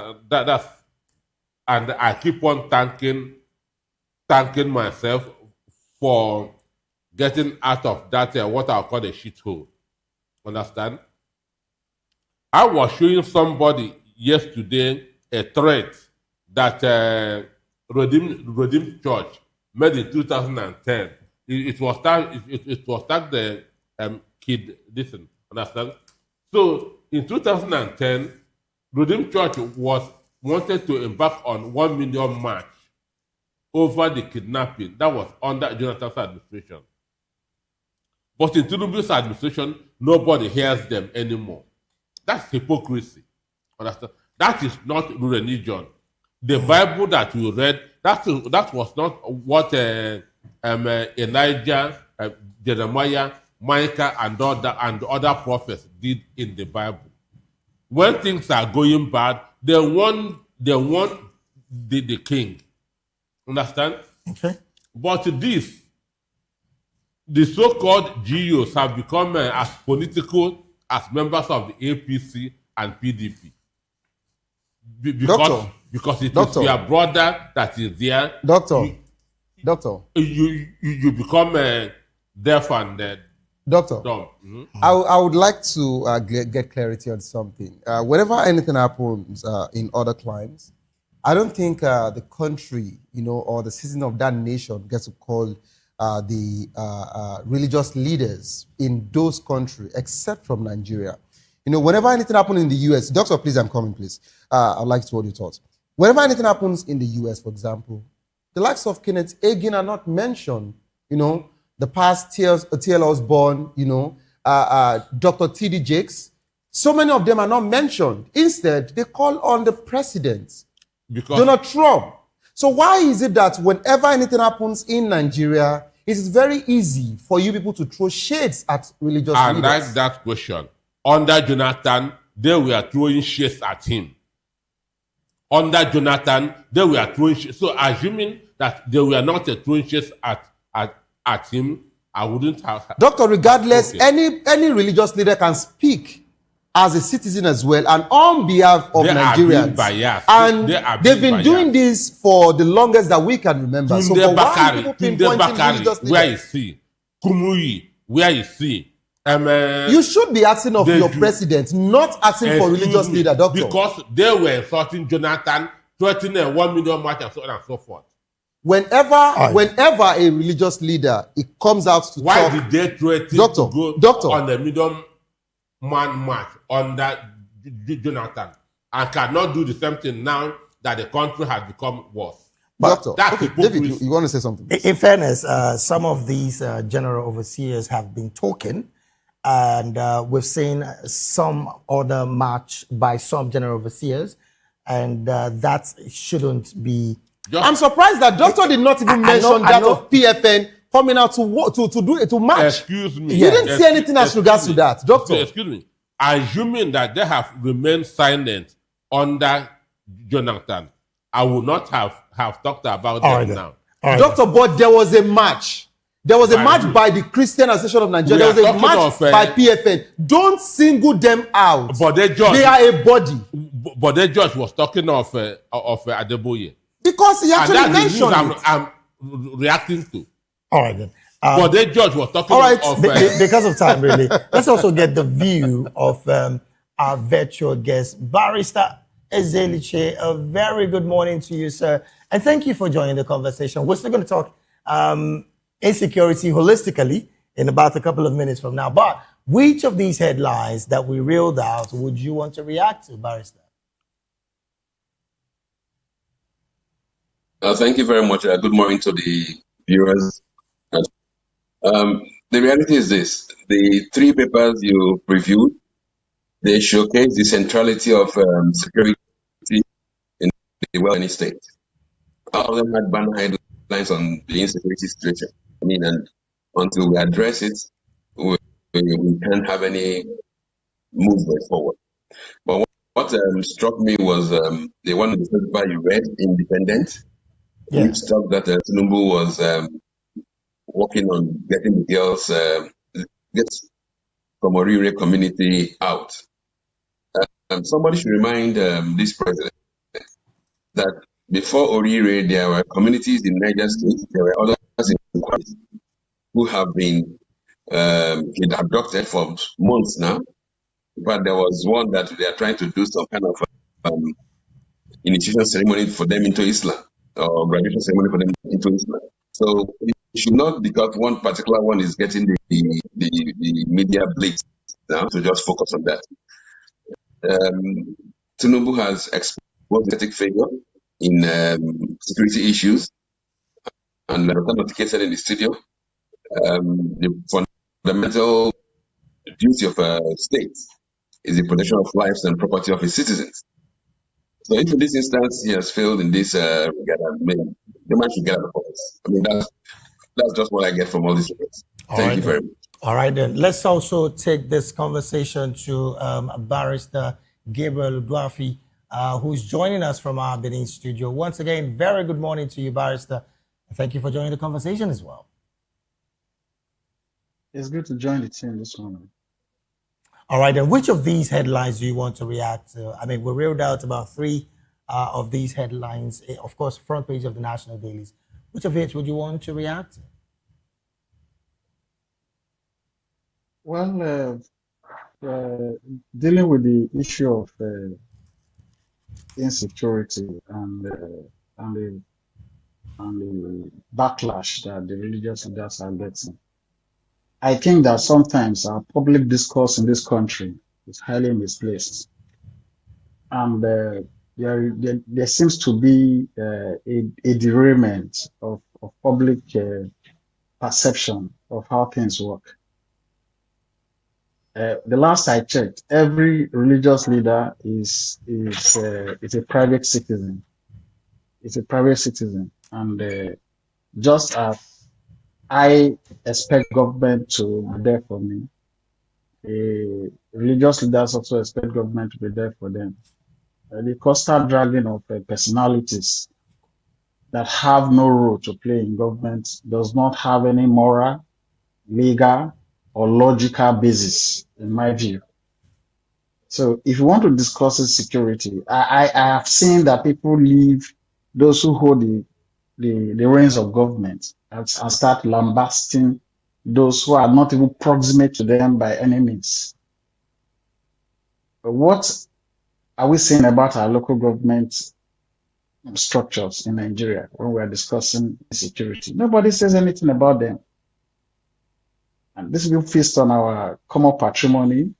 and I keep on thanking myself for getting out of that what I call a shithole. Understand? I was showing somebody yesterday a thread that Redeemed Church made in 2010. It was tagged kid. Listen, understand? So in 2010, Redeemed Church wanted to embark on 1 million march over the kidnapping that was under Jonathan's administration. But in Tinubu's administration, nobody hears them anymore. That's hypocrisy. Understand? That is not religion. The Bible that we read, that was not what Elijah, Jeremiah, Micah, and other prophets did in the Bible. When things are going bad, they want the king. Understand? Okay. But the so-called GOs have become as political as members of the APC and PDP. Because it is your brother that is there. Doctor. You become deaf and Doctor. dumb. I would like to get clarity on something. Whenever anything happens in other climes, I don't think the country, or the citizen of that nation gets to call the religious leaders in those countries, except from Nigeria. Whenever anything happens in the US, Doctor, please, I'm coming, please. I'd like to hold your thoughts. Whenever anything happens in the US, for example, the likes of Kenneth Hagin are not mentioned. The past T.L. Osborne, Dr. T.D. Jakes, so many of them are not mentioned. Instead, they call on the president, Donald Trump. So why is it that whenever anything happens in Nigeria, it is very easy for you people to throw shades at religious leaders? And that's that question. Under Jonathan, they were throwing shades at him. Under Jonathan, they were throwing shades. So assuming that they were not throwing shades at him, I wouldn't have. Doctor, regardless, any religious leader can speak as a citizen as well, and on behalf of Nigerians. And they've been doing this for the longest that we can remember. So for why people pinpointing religious leaders? Where is he? Kumuyi, where is he? You should be asking of your president, not asking for religious leader, Doctor. Because they were insulting Jonathan, threatening 1 million march and so on and so forth. Whenever a religious leader comes out to why talk, did they threaten to go on the million man march under Jonathan and cannot do the same thing now that the country has become worse? Doctor, David, you want to say something? In fairness, some of these general overseers have been talking, and we've seen some other march by some general overseers, and that shouldn't be. I'm surprised that doctor did not even mention that of PFN coming out to march. Excuse me. You didn't say anything as regards to that, doctor. Excuse me. Assuming that they have remained silent under Jonathan, I would not have talked about them now. Doctor, but there was a march. There was a march by the Christian Association of Nigeria. There was a march by PFN. Don't single them out. But they are a body. But the judge was talking of Adeboye. Because he actually mentioned it. I'm reacting to. All right then. But the judge was talking of... because of time, really. Let's also get the view of our virtual guest, Barrister Ezeliche. A very good morning to you, sir. And thank you for joining the conversation. We're still going to talk insecurity holistically in about a couple of minutes from now. But which of these headlines that we reeled out would you want to react to, Barrister? Thank you very much. Good morning to the viewers. The reality is this: the three papers you reviewed, they showcase the centrality of security in the well-managed state. All of them had banner headlines on the insecurity situation. I mean, and until we address it, we can't have any movement forward. But what struck me was the one of the paper you read, Independent. Yeah. Which struck that Tinubu was working on getting the girls from Orire community out. Somebody should remind this president that before Orire, there were communities in Niger State, there were others in Kwara who have been abducted for months now. But there was one that they are trying to do some kind of initiation ceremony for them into Islam, or graduation ceremony for them into Islam. So it should not, because one particular one is getting the media blitz now, to just focus on that. Tinubu has exposed the figure in security issues, and Dr. Notike said in the studio, the fundamental duty of a state is the protection of lives and property of its citizens. So if in this instance he has failed in this regard, the man should get out of office. I mean, that's just what I get from all these reports. Thank you very much. All right, then. Let's also take this conversation to Barrister Gabriel Udwafi, who's joining us from our Benin studio. Once again, very good morning to you, Barrister. Thank you for joining the conversation as well. It's good to join the team this morning. All right, and which of these headlines do you want to react to? I mean, we reeled out about three of these headlines, of course, front page of the national dailies. Which of it would you want to react to? Well, dealing with the issue of insecurity and the backlash that the religious leaders are getting, I think that sometimes our public discourse in this country is highly misplaced, and there seems to be a derailment of public perception of how things work. The last I checked, every religious leader is a private citizen. It's a private citizen, and just as I expect government to be there for me, religious leaders also expect government to be there for them. The constant dragging of personalities that have no role to play in government does not have any moral, legal, or logical basis, in my view. So if you want to discuss security, I have seen that people leave those who hold the reins of government and start lambasting those who are not even proximate to them by any means. But what are we saying about our local government structures in Nigeria when we are discussing security? Nobody says anything about them. And this will feast on our common patrimony,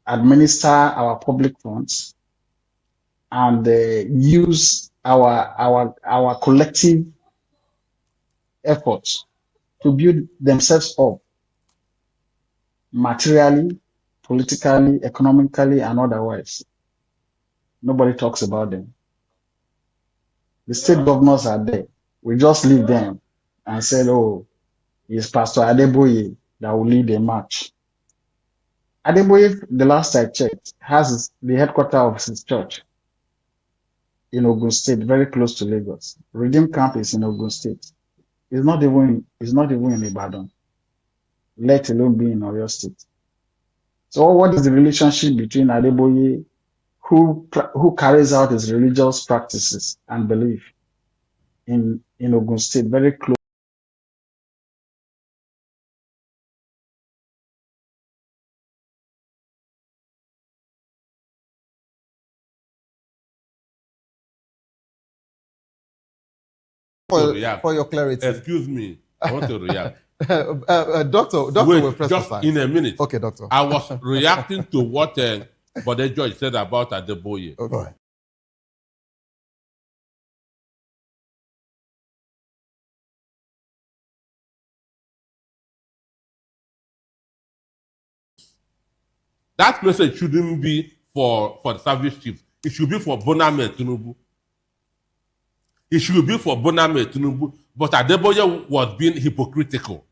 administer our public funds, and use our collective efforts to build themselves up. materially, politically, economically, and otherwise. Nobody talks about them. The state governors are there. We just leave them and said, oh, it's Pastor Adeboye that will lead the march. Adeboye, the last I checked, has the headquarters of his church in Ogun State, very close to Lagos. Redeem Camp is in Ogun State. It's not even in Ibadan, let alone be in Oyo State. So what is the relationship between Adeboye, who carries out his religious practices and belief in Ogun State, very close? For your clarity. Excuse me, I want to react. Doctor Wait, will press just aside. in a minute. Okay, doctor. I was reacting to what Bode George said about Adeboye. Okay. That message shouldn't be for the service chiefs. It should be for Boname Tinubu. It should be for Boname Tinubu. But Adeboye was being hypocritical.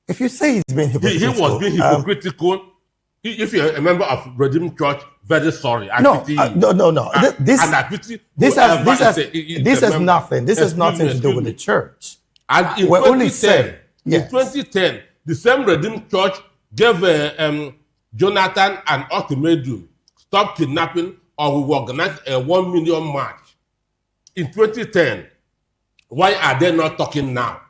If you say he's been hypocritical, He was being hypocritical. If you're a member of Redeemed Church, very sorry. I No, pity you. no. This has nothing. This has nothing to do with the church. And in We're 2010, only saying, yes. in 2010, the same Redeemed Church gave Jonathan an ultimatum: stop kidnapping, or we will organize a 1 million march. In 2010, why are they not talking now?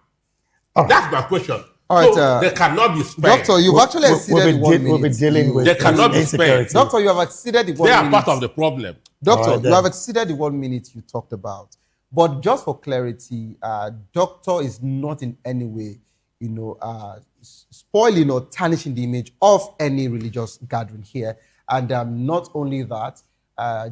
That's my question. All right, so they cannot be spared. Doctor, you've actually exceeded the 1 minute. We'll be dealing with They cannot be spared. Doctor, you have exceeded the 1 They minute. are part of the problem. Doctor, All right, you have exceeded the 1 minute you talked about. But just for clarity, doctor is not in any way, spoiling or tarnishing the image of any religious gathering here. And not only that,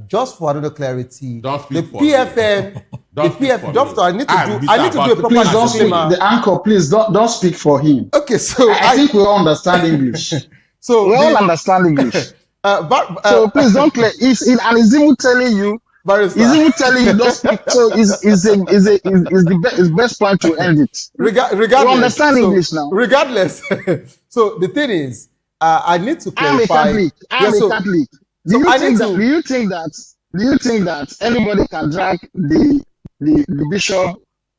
just for another clarity, the PFN, doctor, I need to do a proper Please don't speak. disclaimer. The anchor, please don't speak for him. Okay, so I think we all understand English. So we all understand English. So please don't play. He's even telling you. He's even telling you don't speak. So is the best point to end it. Regardless, you understand English now. Regardless, so the thing is, I need to I'm a clarify. Catholic. I'm a Catholic. Do you think that anybody can drag the bishop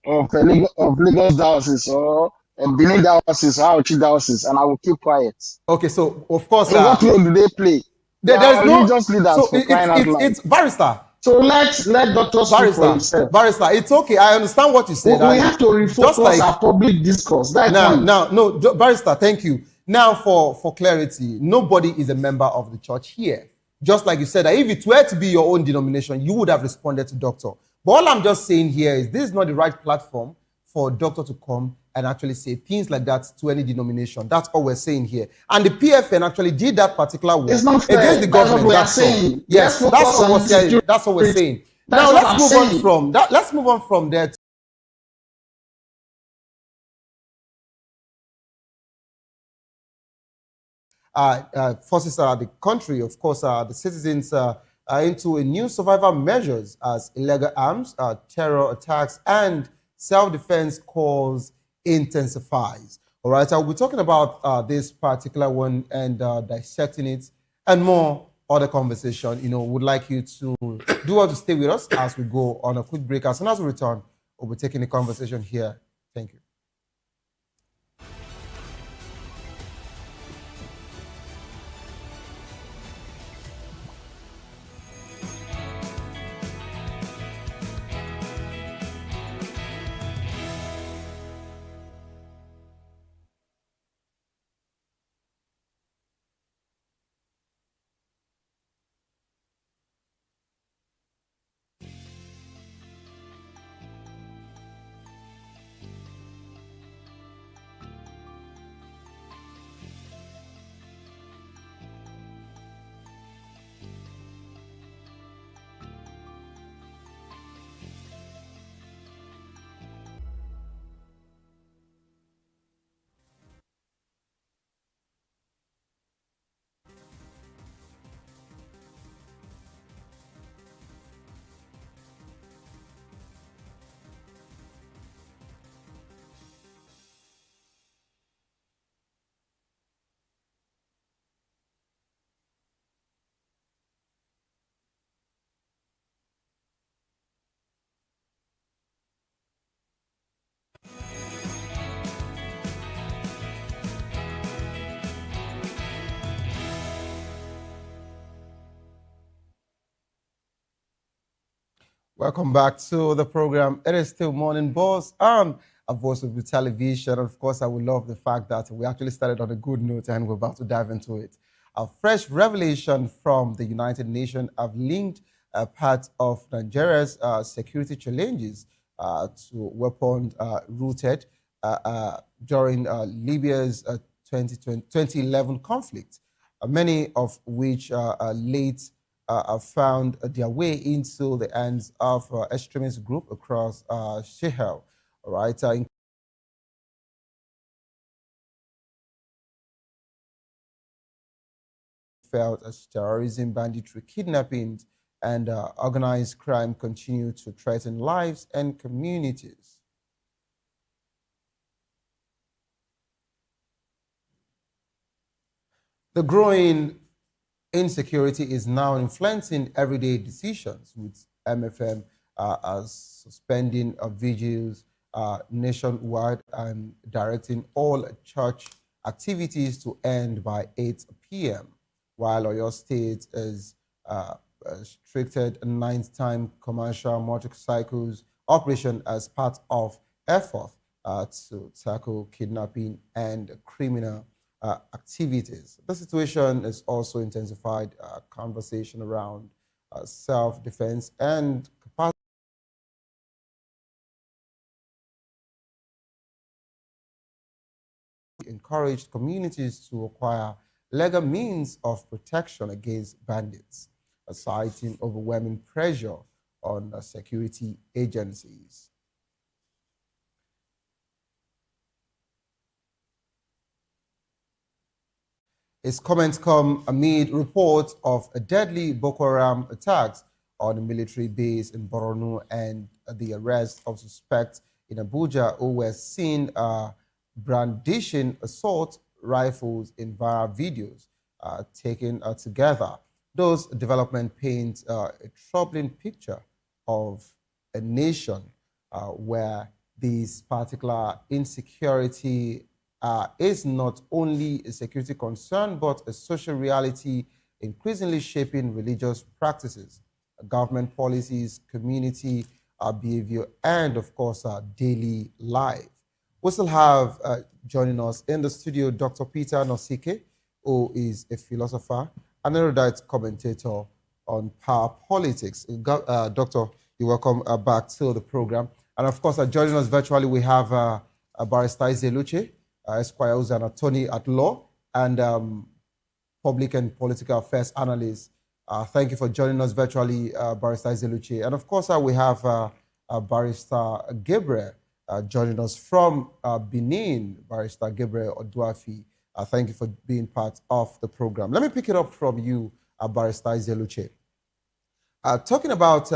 of Lagos diocese or Benin diocese or Auchi diocese, and I will keep quiet? Okay, so of course, so what role do they play? There's no religious leaders so for crying out loud. it's barrister. So let Dr. speak for himself. Barrister, it's okay. I understand what you said. We have to refocus our public discourse. No, barrister, thank you. Now, for clarity, nobody is a member of the church here. Just like you said, that if it were to be your own denomination, you would have responded to doctor. But all I'm just saying here is this is not the right platform for doctor to come and actually say things like that to any denomination. That's all we're saying here. And the PFN actually did that particular work against the government. That's what we are saying. Yes, that's what we're saying. That's what we're saying. Now let's move on from that. Let's move on from there. Forces the country, of course, the citizens are into a new survival measures as illegal arms, terror attacks, and self-defense calls intensifies. All right, I'll be talking about this particular one and dissecting it and more other conversation. Would like you to do well to stay with us as we go on a quick break. As soon as we return, we'll be taking the conversation here. Thank you. Welcome back to the program. It is still Morning Boss on A Voice of the Television. Of course, I would love the fact that we actually started on a good note and we're about to dive into it. A fresh revelation from the United Nations have linked part of Nigeria's security challenges to weapons rooted during Libya's 2011 conflict, many of which late found their way into the hands of extremist group across Sahel, right? Felt as terrorism, banditry, kidnapping, and organized crime continue to threaten lives and communities. The growing insecurity is now influencing everyday decisions, with MFM suspending vigils nationwide and directing all church activities to end by 8 p.m., while Oyo State is restricted a 9th-time commercial motorcycles operation as part of effort to tackle kidnapping and criminal activities. The situation has also intensified conversation around self-defense and capacity. Encouraged communities to acquire legal means of protection against bandits, citing overwhelming pressure on security agencies. His comments come amid reports of a deadly Boko Haram attacks on a military base in Borno and the arrest of suspects in Abuja who were seen brandishing assault rifles in viral videos taken together. Those developments paint a troubling picture of a nation where this particular insecurity is not only a security concern, but a social reality increasingly shaping religious practices, government policies, community behavior, and of course, daily life. We still have joining us in the studio Dr. Peter Nosike, who is a philosopher and erudite commentator on power politics. Doctor, you're welcome back to the program. And of course, joining us virtually, we have Barrister Izeluche, Esquire, who's an attorney at law and public and political affairs analyst. Thank you for joining us virtually, Barrister Izeluche. And of course, we have Barrister Gabriel joining us from Benin, Barrister Gabriel Oduafi. Thank you for being part of the program. Let me pick it up from you, Barrister Izeluche. Talking about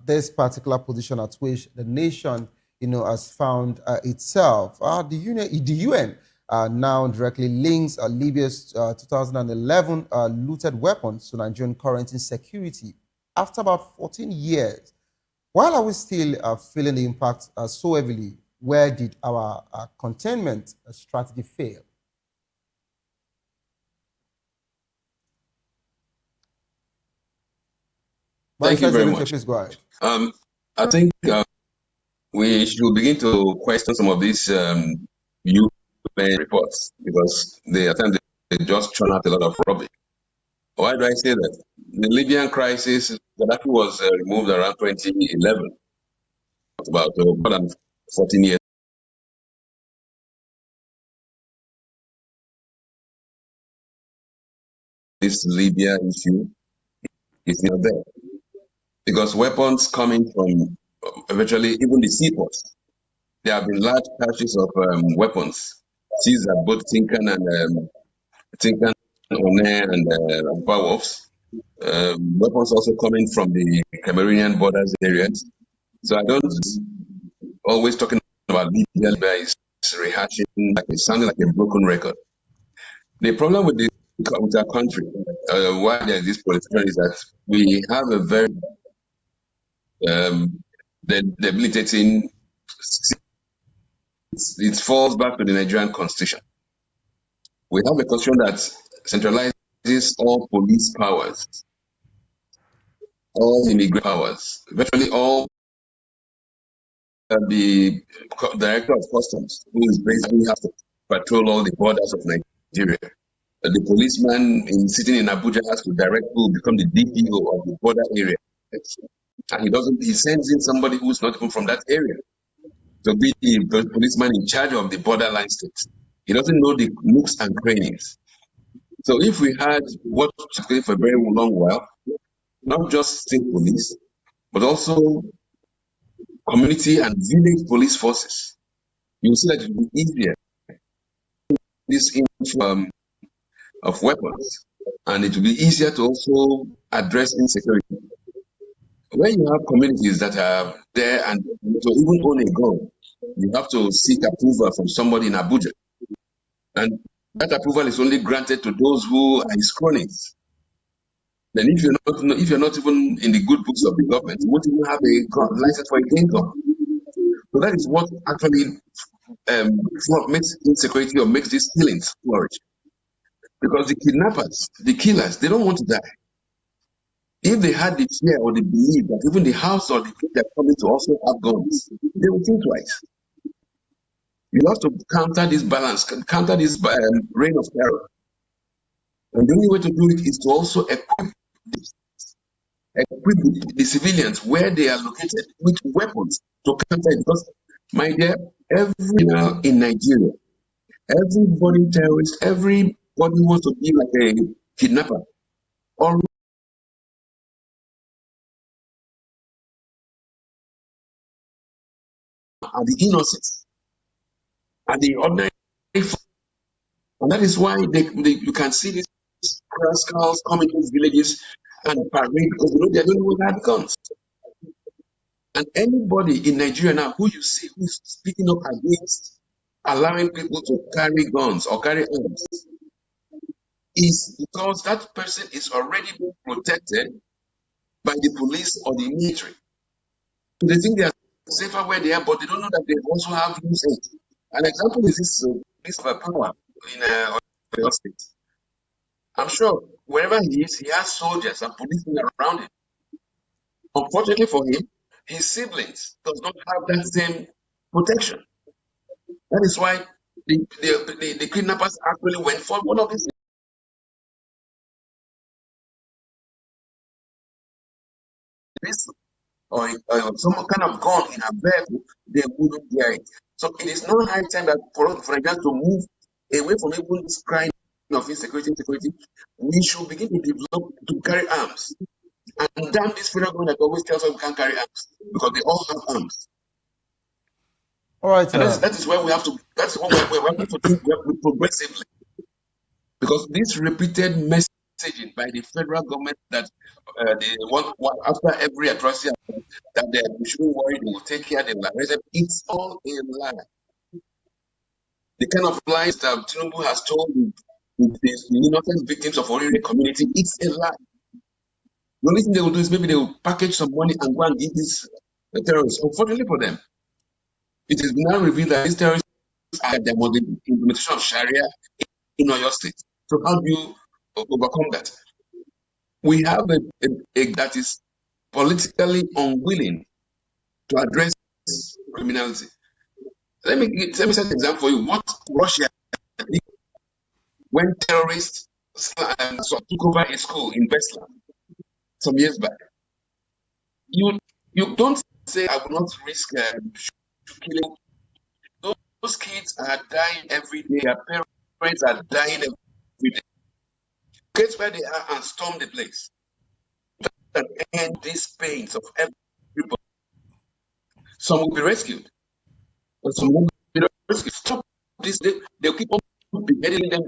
this particular position at which the nation has found itself. The UN now directly links Libya's 2011 looted weapons to Nigerian current insecurity after about 14 years. Why are we still feeling the impact so heavily? Where did our containment strategy fail? Thank you very much. Please go ahead. I think we should begin to question some of these UN reports because at times they just churn out a lot of rubbish. Why do I say that? The Libyan crisis, Gaddafi was removed around 2011, about more than 14 years. This Libya issue is not there because weapons coming from eventually even the seaports. There have been large caches of weapons seized at both Tinkan and Oner and Powerwolves. Weapons also coming from the Cameroonian borders areas. So I don't always talking about Libya is rehashing, sounding like a broken record. The problem with our country, why there is this politician, is that we have a very debilitating. It falls back to the Nigerian constitution. We have a constitution that centralizes all police powers all immigrant powers, virtually all the director of customs, who is basically has to patrol all the borders of Nigeria. The policeman sitting in Abuja has to direct who will become the DPO of the border area. And he sends in somebody who's not even from that area to be the policeman in charge of the borderline states. He doesn't know the nooks and crannies. So if we had what was going for a very long while, not just state police, but also community and village police forces, you will see that it will be easier this inflow of weapons, and it will be easier to also address insecurity. When you have communities that are there and to even own a gun, you have to seek approval from somebody in Abuja. And that approval is only granted to those who are his cronies. Then if you're not even in the good books of the government, you won't even have a license for a game gun. So that is what actually makes insecurity or makes these killings flourish. Because the kidnappers, the killers, they don't want to die. If they had the fear or the belief that even the house or the people that are coming to also have guns, they would think twice. You have to counter this balance, counter this reign of terror. And the only way to do it is to also equip the civilians where they are located with weapons to counter it. Because, my dear, every in Nigeria, every budding terrorist, everybody wants to be like a kidnapper. Or are the innocents, are the ordinary, and that is why you can see these rascals coming to these villages and parade because they don't know who have guns. And anybody in Nigeria now who you see who is speaking up against allowing people to carry guns or carry arms is because that person is already being protected by the police or the military. So they think they are safer where they are, but they don't know that they also have usage. An example is this piece of power in Oyo State. I'm sure wherever he is, he has soldiers and policemen around him. Unfortunately for him, his siblings does not have that same protection. That is why the kidnappers actually went for one of these. Or some kind of gun in a vehicle, they wouldn't dare it. So it is not high time that for us to move away from even this crime of insecurity. We should begin to develop to carry arms. And damn this federal government that always tells us we can't carry arms because they all have arms. All right, that is where we have to. That's what we have to do progressively, because this repeated messaging by the federal government that they want after every atrocity that they shouldn't worry, they will take care, they will arrest them. It's all a lie. The kind of lies that Tinubu has told the innocent victims of Orire community, it's a lie. The only thing they will do is maybe they will package some money and go and give these terrorists. Unfortunately for them, it is now revealed that these terrorists are the implementation of Sharia in Oyo State. So how do you overcome that? We have a that is politically unwilling to address criminality. Let me set an example for you. What Russia did when terrorists took over a school in Beslan some years back. You don't say I will not risk killing. Those kids are dying every day. Their parents are dying every day. Get where they are and storm the place. And end these pains of everybody. Some will be rescued, but some will be rescued. Stop this. They'll keep on beheading them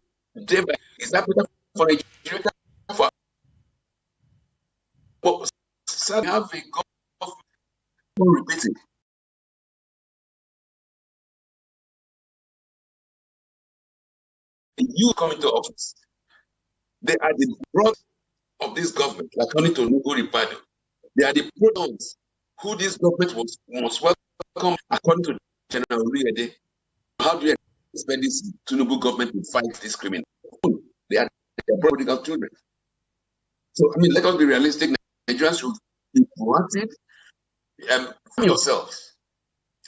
day by day. Is that better for Nigeria? But sadly, have a government repeating. You come into office, they are the product of this government, according to Nugu Ripado. They are the products who this government was welcome, according to General Uriede. How do you expect this Tinubu government to fight this criminal? They are political children. So, I mean, let us be realistic. Nigerians should be proactive, arm yourself.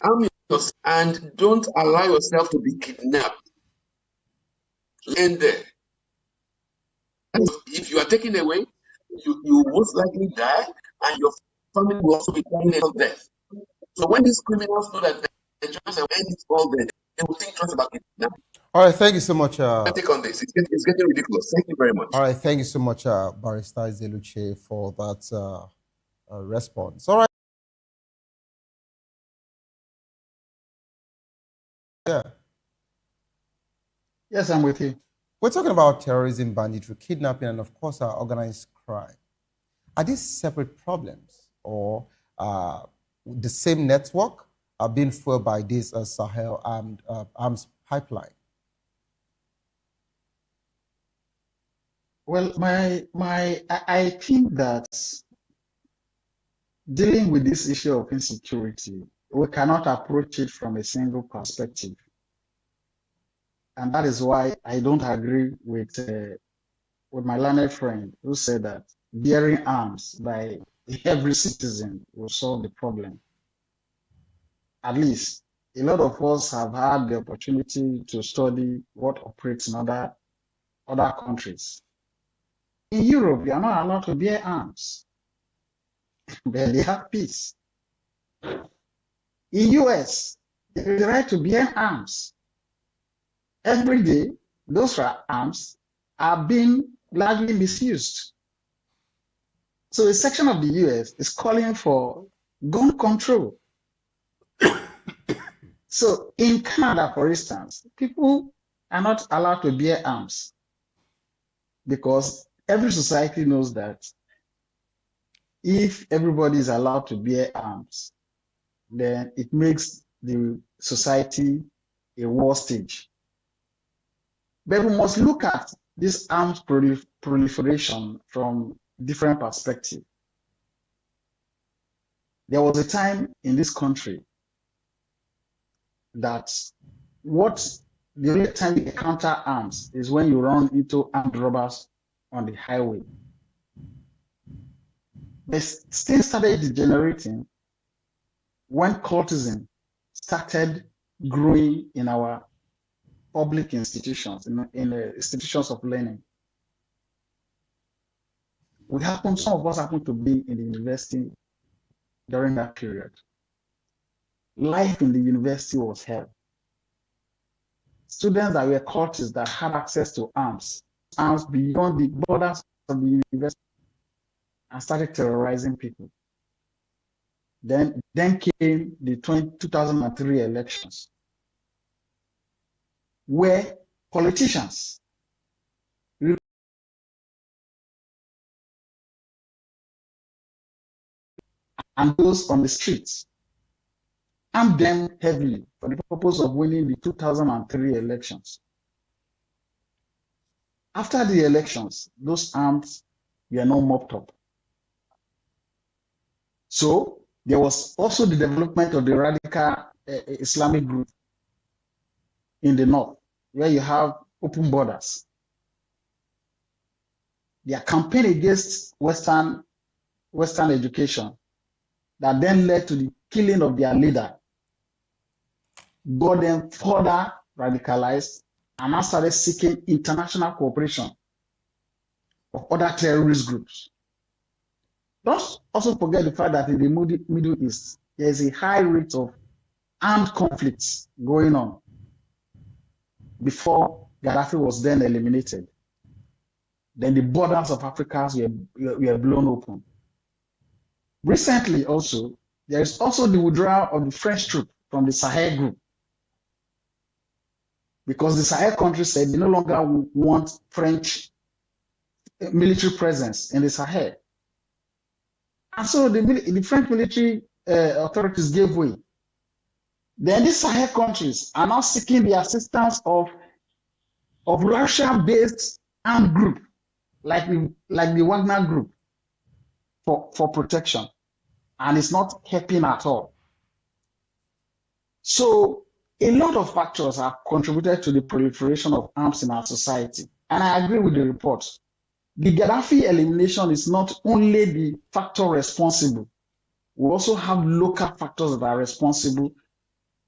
Arm yourself and don't allow yourself to be kidnapped. End there. And if you are taken away, you will most likely die, and your family will also be dying of death. So when these criminals know that the Nigerians will end it all there, they will think twice about kidnapping. All right, thank you so much. Take on this. It's getting ridiculous. Thank you very much. All right, thank you so much, Barrister Ezeluche, for that response. All right. Yeah. Yes, I'm with you. We're talking about terrorism, banditry, kidnapping, and of course, organized crime. Are these separate problems, or the same network are being fueled by this Sahel arms pipeline? Well, I think that dealing with this issue of insecurity, we cannot approach it from a single perspective. And that is why I don't agree with my learned friend who said that bearing arms by every citizen will solve the problem. At least a lot of us have had the opportunity to study what operates in other countries. In Europe, they are not allowed to bear arms, but they have peace. In US, there is the right to bear arms. Every day, those arms are being largely misused. So a section of the US is calling for gun control. So in Canada, for instance, people are not allowed to bear arms because every society knows that if everybody is allowed to bear arms, then it makes the society a war stage. But we must look at this arms proliferation from different perspectives. There was a time in this country that the only time you encounter arms is when you run into armed robbers on the highway. But things started degenerating when cultism started growing in our public institutions, in institutions of learning. Some of us happened to be in the university during that period. Life in the university was hell. Students that were cultists that had access to arms beyond the borders of the university, and started terrorizing people. Then came the 2003 elections, where politicians and those on the streets armed them heavily for the purpose of winning the 2003 elections. After the elections, those arms were not mopped up. So there was also the development of the radical Islamic group in the north, where you have open borders. Their campaign against Western education that then led to the killing of their leader got them further radicalized and now started seeking international cooperation of other terrorist groups. Don't also forget the fact that in the Middle East, there is a high rate of armed conflicts going on before Gaddafi was then eliminated. Then the borders of Africa were blown open. Recently also, there is also the withdrawal of the French troops from the Sahel group, because the Sahel countries said they no longer want French military presence in the Sahel. And so the French military authorities gave way. Then these Sahel countries are now seeking the assistance of Russia-based armed group, like the Wagner group, for protection. And it's not helping at all. So a lot of factors have contributed to the proliferation of arms in our society. And I agree with the report The Gaddafi elimination is not only the factor responsible. We also have local factors that are responsible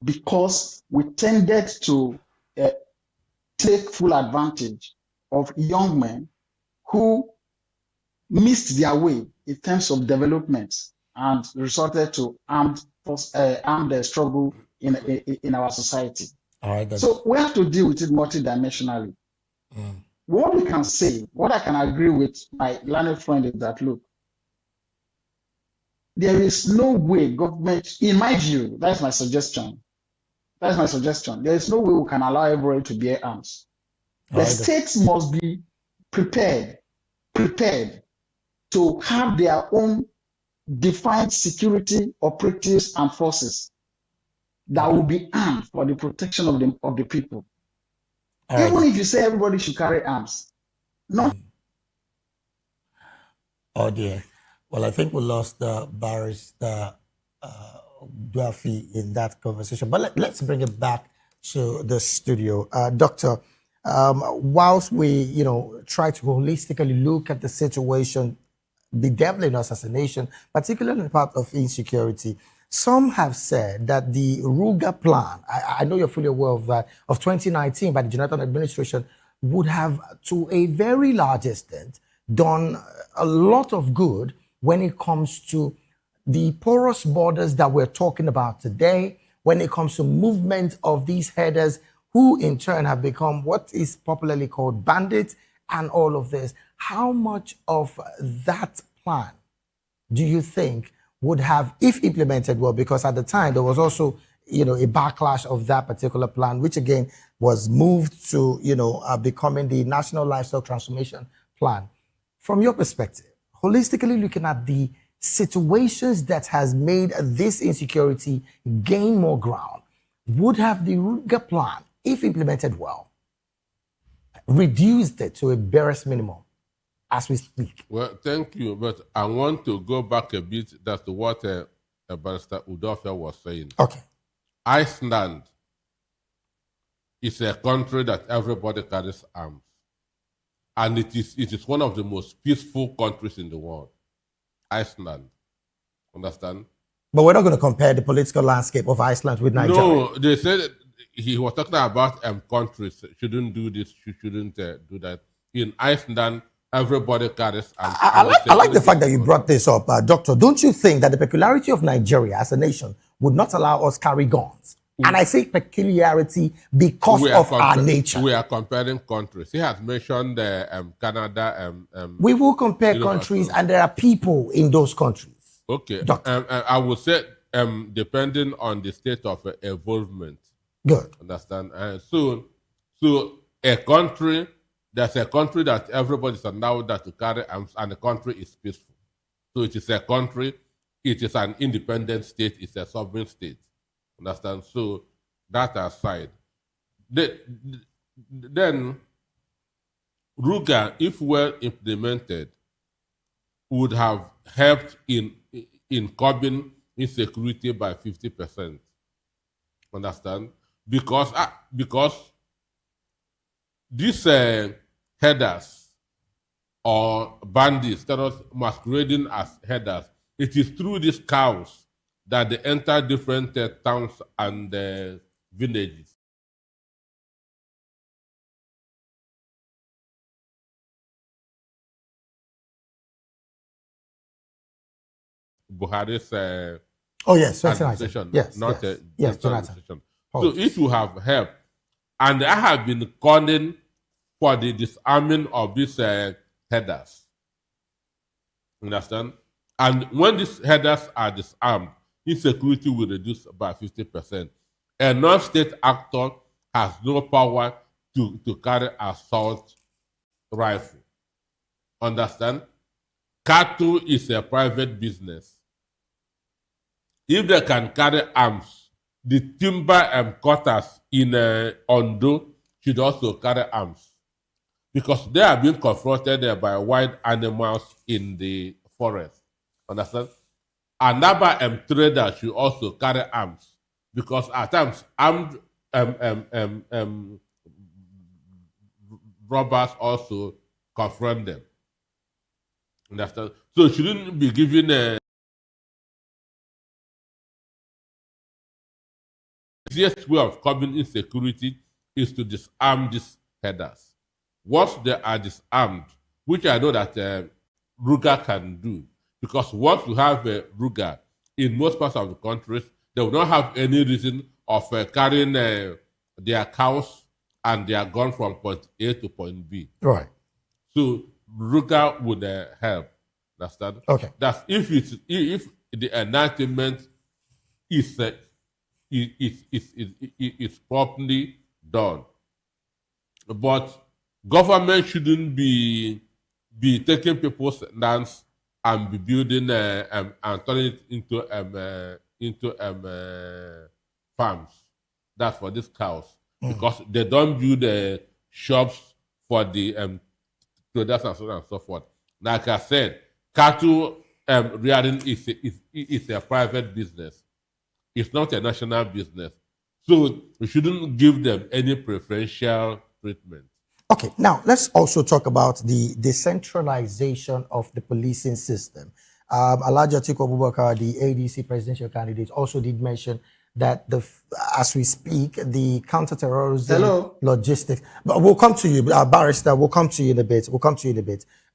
because we tended to take full advantage of young men who missed their way in terms of development and resulted to armed struggle in our society. All right. So we have to deal with it multidimensionally. What we can say, what I can agree with my learned friend is that, look, there is no way government, in my view, that's my suggestion. That's my suggestion. There is no way we can allow everybody to bear arms. The states must be prepared to have their own defined security operatives and forces that will be armed for the protection of the people. Even if you say everybody should carry arms. No. Oh dear. Well, I think we lost the barrister Duafi in that conversation. But let's bring it back to the studio. Doctor, whilst we, try to holistically look at the situation bedeviling us as a nation, particularly in the part of insecurity, some have said that the Ruga plan, I know you're fully aware of that, of 2019 by the Jonathan administration, would have, to a very large extent, done a lot of good when it comes to the porous borders that we're talking about today, when it comes to movement of these headers who in turn have become what is popularly called bandits and all of this. How much of that plan do you think would have, if implemented well, because at the time there was also, a backlash of that particular plan, which again was moved to, becoming the National Livestock Transformation Plan. From your perspective, holistically looking at the situations that has made this insecurity gain more ground, would have the Ruga plan, if implemented well, reduced it to a barest minimum as we speak? Well, thank you, but I want to go back a bit. That's what Barrister Udofia was saying. Okay. Iceland is a country that everybody carries arms. And it is one of the most peaceful countries in the world. Iceland. Understand? But we're not going to compare the political landscape of Iceland with Nigeria. No, they said he was talking about countries shouldn't do this, shouldn't do that. In Iceland, everybody carries arms. I like the fact that you brought this up, Doctor. Don't you think that the peculiarity of Nigeria as a nation would not allow us carry guns? And I say peculiarity because of our nature. We are comparing countries. He has mentioned Canada. We will compare countries, and there are people in those countries. Okay. I would say depending on the state of involvement. Good. Understand? So a country, there's a country that everybody is allowed to carry arms, and the country is peaceful. So it is a country, it is an independent state, it's a sovereign state. Understand? So that aside, then Ruga, if well implemented, would have helped in curbing insecurity by 50%. Understand? Because these headers or bandits, terrorists masquerading as headers, it is through these cows that they enter different towns and villages. Buhari's administration, not Jonathan. So it will have helped. And I have been calling for the disarming of these headers. Understand? And when these headers are disarmed, insecurity will reduce by 50%. A non-state actor has no power to carry assault rifle. Understand? Cattle is a private business. If they can carry arms, the timber cutters in Ondo should also carry arms, because they are being confronted by wild animals in the forest. Understand? Another trader should also carry arms, because at times armed robbers also confront them. Understand? So it shouldn't be given a easiest way of curbing insecurity is to disarm these headers. Once they are disarmed, which I know that Ruga can do, because once you have a Ruga in most parts of the countries, they will not have any reason of carrying their cows and they are gone from point A to point B. Right. So Ruga would help. Understand? Okay. That's if the enlightenment is properly done. But government shouldn't be taking people's lands and be building and turning it into farms. That's for these cows. Because they don't build shops for the traders and so on and so forth. Like I said, cattle rearing is a private business. It's not a national business. So we shouldn't give them any preferential treatment. Okay, now let's also talk about the decentralization of the policing system. Alhaji Atiku Abubakar, the ADC presidential candidate, also did mention that as we speak, the counterterrorism logistics. But we'll come to you, Barrister. We'll come to you in a bit.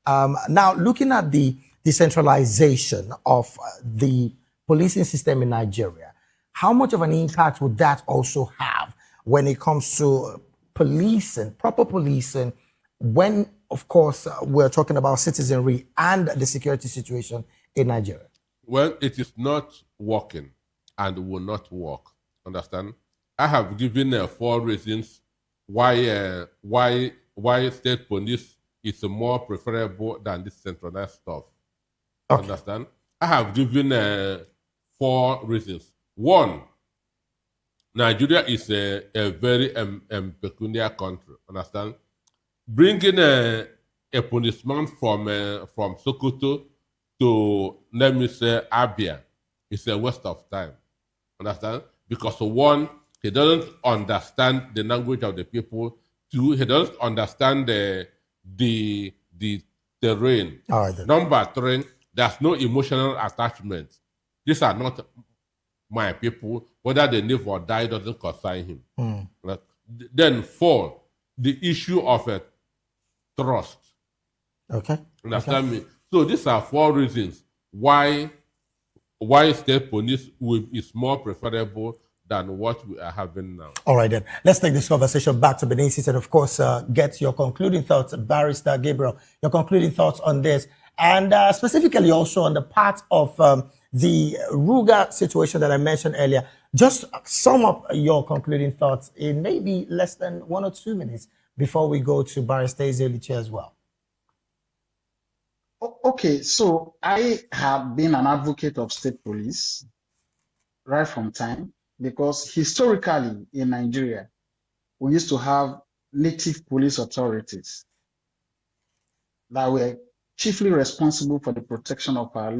Now, looking at the decentralization of the policing system in Nigeria, how much of an impact would that also have when it comes to policing, proper policing, when, of course, we're talking about citizenry and the security situation in Nigeria? Well, it is not working and will not work. Understand? I have given 4 reasons why state police is more preferable than this centralized stuff. Okay. Understand? I have given 4 reasons. 1, Nigeria is a very peculiar country. Understand? Bringing a policeman from Sokoto to, let me say, Abia is a waste of time. Understand? Because 1, he doesn't understand the language of the people. 2, he doesn't understand the terrain. All right, then. Number 3, there's no emotional attachment. These are not my people. Whether they live or die doesn't concern him. Right? Then 4, the issue of trust. Okay. Understand me? So these are 4 reasons why state police is more preferable than what we are having now. All right, then. Let's take this conversation back to Benin City and, of course, get your concluding thoughts, Barrister Gabriel, your concluding thoughts on this. And specifically also on the part of the Ruga situation that I mentioned earlier. Just sum up your concluding thoughts in maybe less than 1 or 2 minutes before we go to Barrister Ezelichi as well. Okay, so I have been an advocate of state police right from time, because historically in Nigeria, we used to have native police authorities that were chiefly responsible for the protection of our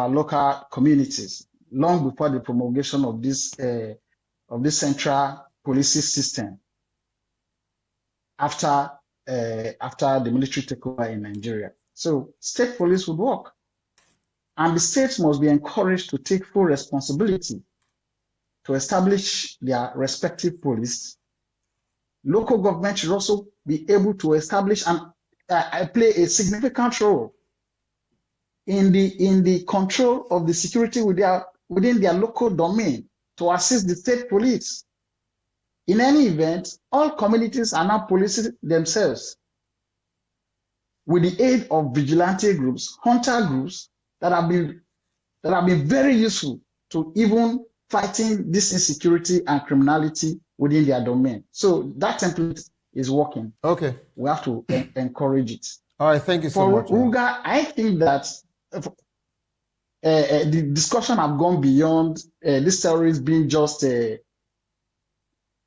local communities, long before the promulgation of this central policing system after the military takeover in Nigeria. So state police would work, and the states must be encouraged to take full responsibility to establish their respective police. Local government should also be able to establish and play a significant role in the control of the security within their local domain to assist the state police. In any event, all communities are now policing themselves with the aid of vigilante groups, hunter groups that have been very useful to even fighting this insecurity and criminality within their domain. So that template is working. Okay. We have to encourage it. All right, thank you so much. For Ruga, I think that the discussion have gone beyond this terrorist being just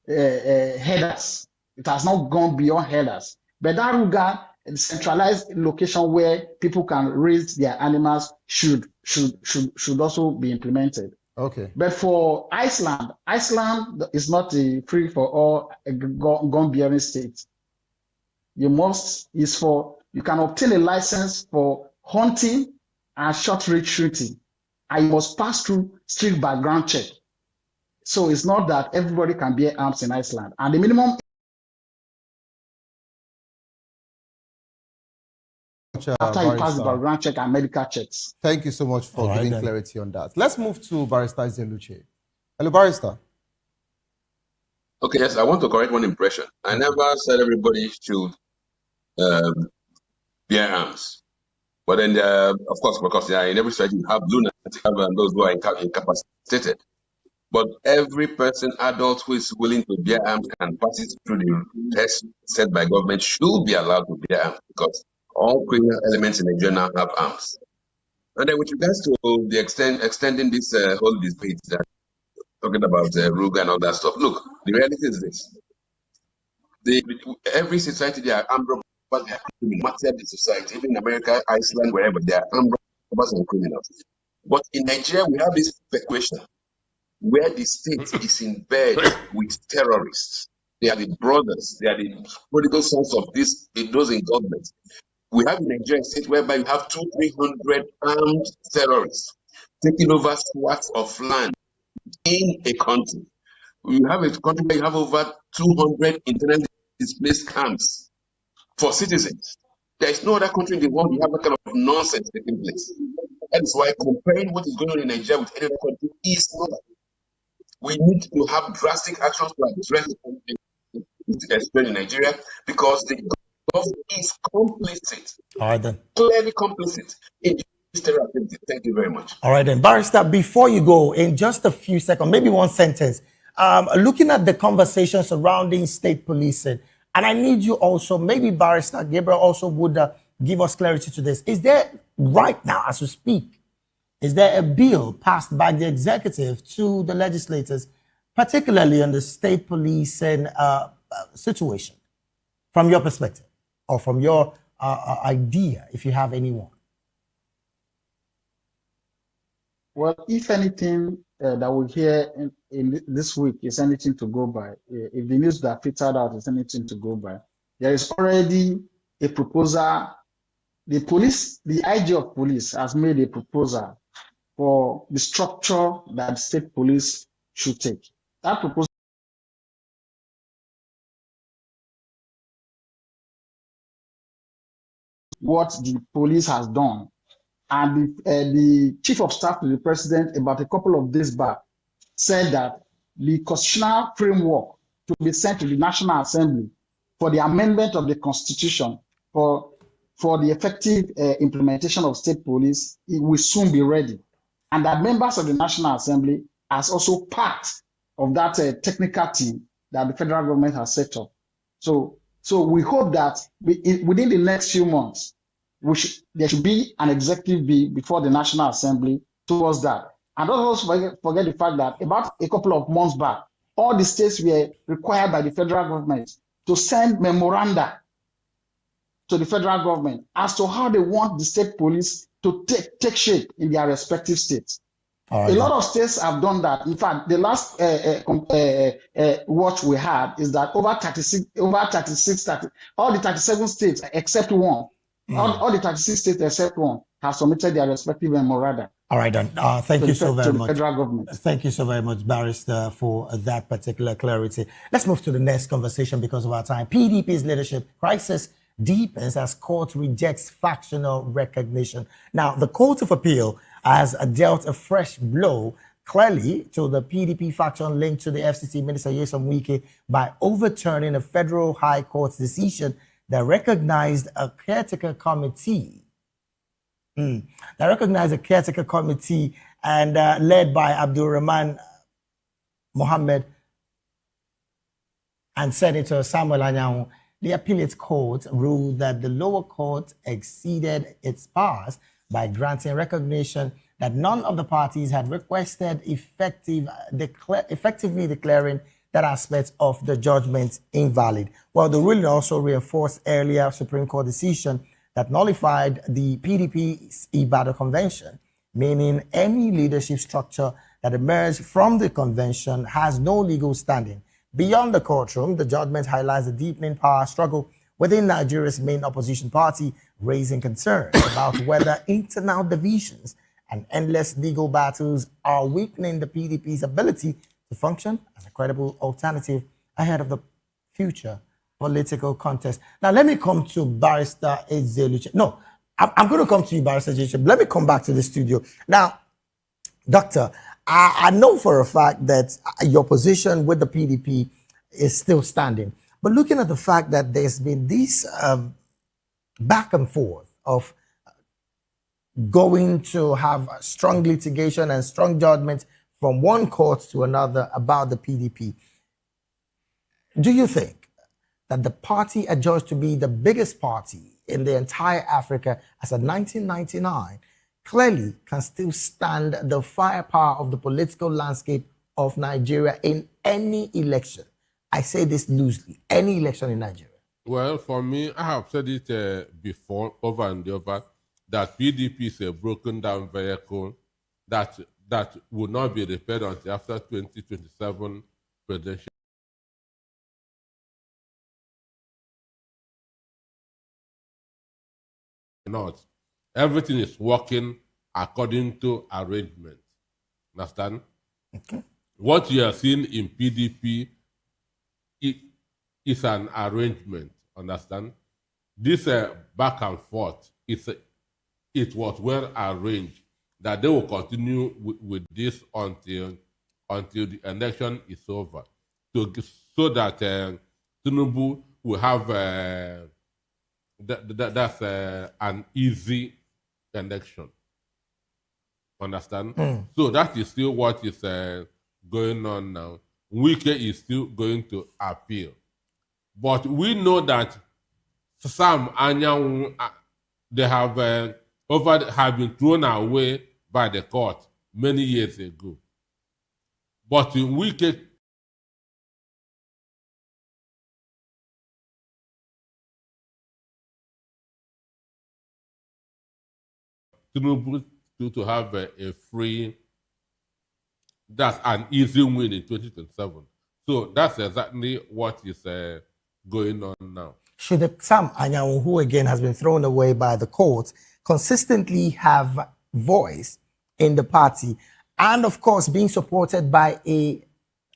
headers. It has not gone beyond headers. But that Ruga, a centralized location where people can raise their animals, should also be implemented. Okay. But for Iceland is not a free for all gun-bearing state. Is for you can obtain a license for hunting and short-range shooting, and you must pass through strict background check. So it's not that everybody can bear arms in Iceland. And the minimum after you pass the background check and medical checks. Thank you so much for giving clarity on that. Let's move to Barrister Zeluche. Hello, Barrister. Okay, yes, I want to correct one impression. I never said everybody should bear arms. But then, of course, because in every society you have lunatics, you have those who are incapacitated. But every person, adult who is willing to bear arms and pass it through the test set by government should be allowed to bear arms, because all criminal elements in Nigeria now have arms. And then with regards to the extending this whole debate, that talking about Ruga and all that stuff, look, the reality is this. Every society, there are armed robbers happening in the society, even in America, Iceland, wherever, there are armed robbers and criminals. But in Nigeria, we have this equation where the state is in bed with terrorists. They are the brothers, they are the prodigal sons of those in government. We have in Nigeria a state whereby you have 200-300 armed terrorists taking over swaths of land in a country. You have a country where you have over 200 internally displaced camps for citizens. There is no other country in the world you have that kind of nonsense taking place. That is why comparing what is going on in Nigeria with any other country is not. We need to have drastic actions to address the in Nigeria, because the government is complicit. All right, then. Clearly complicit in this terror activity. Thank you very much. All right, then. Barrister, before you go, in just a few seconds, maybe one sentence, looking at the conversation surrounding state policing, and I need you also, maybe Barrister Gabriel also would give us clarity to this. Is there, right now as we speak, is there a bill passed by the executive to the legislators, particularly on the state policing situation, from your perspective, or from your idea, if you have anyone? Well, if anything that we hear in this week is anything to go by, if the news that filtered out is anything to go by, there is already a proposal. The IG of police has made a proposal for the structure that state police should take. That proposal what the police has done. And the chief of staff to the president about a couple of days back said that the constitutional framework to be sent to the National Assembly for the amendment of the Constitution for the effective implementation of state police, it will soon be ready. And that members of the National Assembly as also part of that technical team that the federal government has set up. So we hope that within the next few months, there should be an executive bill before the National Assembly towards that. And don't also forget the fact that about a couple of months back, all the states were required by the federal government to send memoranda to the federal government as to how they want the state police to take shape in their respective states. A lot of states have done that. In fact, the last watch we had is that all the 37 states except one, all the 36 states except one have submitted their respective memoranda. All right, then. Thank you so very much. To the federal government. Thank you so very much, Barrister, for that particular clarity. Let's move to the next conversation because of our time. PDP's leadership crisis deepens as court rejects factional recognition. Now, the Court of Appeal has dealt a fresh blow clearly to the PDP faction linked to the FCT Minister Nyesom Wike by overturning a federal high court's decision that recognized a caretaker committee. And led by Abdul Rahman Mohammed and Senator Samuel Anyanwu. The appellate court ruled that the lower court exceeded its powers by granting recognition that none of the parties had requested, effectively declaring that aspect of the judgment invalid. Well, the ruling also reinforced earlier Supreme Court decision that nullified the PDP's Ibadan Convention, meaning any leadership structure that emerged from the convention has no legal standing. Beyond the courtroom, the judgment highlights the deepening power struggle within Nigeria's main opposition party, raising concerns about whether internal divisions and endless legal battles are weakening the PDP's ability to function as a credible alternative ahead of the future political contest. Now, let me come to Barrister Ezeluche. No, I'm going to come to you, Barrister Ezeluche. Let me come back to the studio. Now, Doctor, I know for a fact that your position with the PDP is still standing. But looking at the fact that there's been this back and forth of going to have strong litigation and strong judgment from one court to another about the PDP, do you think that the party adjudged to be the biggest party in the entire Africa as of 1999 clearly can still stand the firepower of the political landscape of Nigeria in any election? I say this loosely, any election in Nigeria. Well, for me, I have said it before, over and over, that PDP is a broken down vehicle that will not be repaired until after 2027 presidential. Not. Everything is working according to arrangement. Understand? Okay. What you are seeing in PDP is an arrangement. Understand? This back and forth, it was well arranged that they will continue with this until the election is over, so that Tinubu will have that's an easy election. Understand? So that is still what is going on now. Wike is still going to appeal. But we know that Sam Anyanwu, they have been thrown away by the court many years ago. But Wike Tinubu to have a free, that's an easy win in 2027. So that's exactly what is going on now. Should Sam Anyanwu, who again has been thrown away by the court, consistently have voice in the party, and of course being supported by a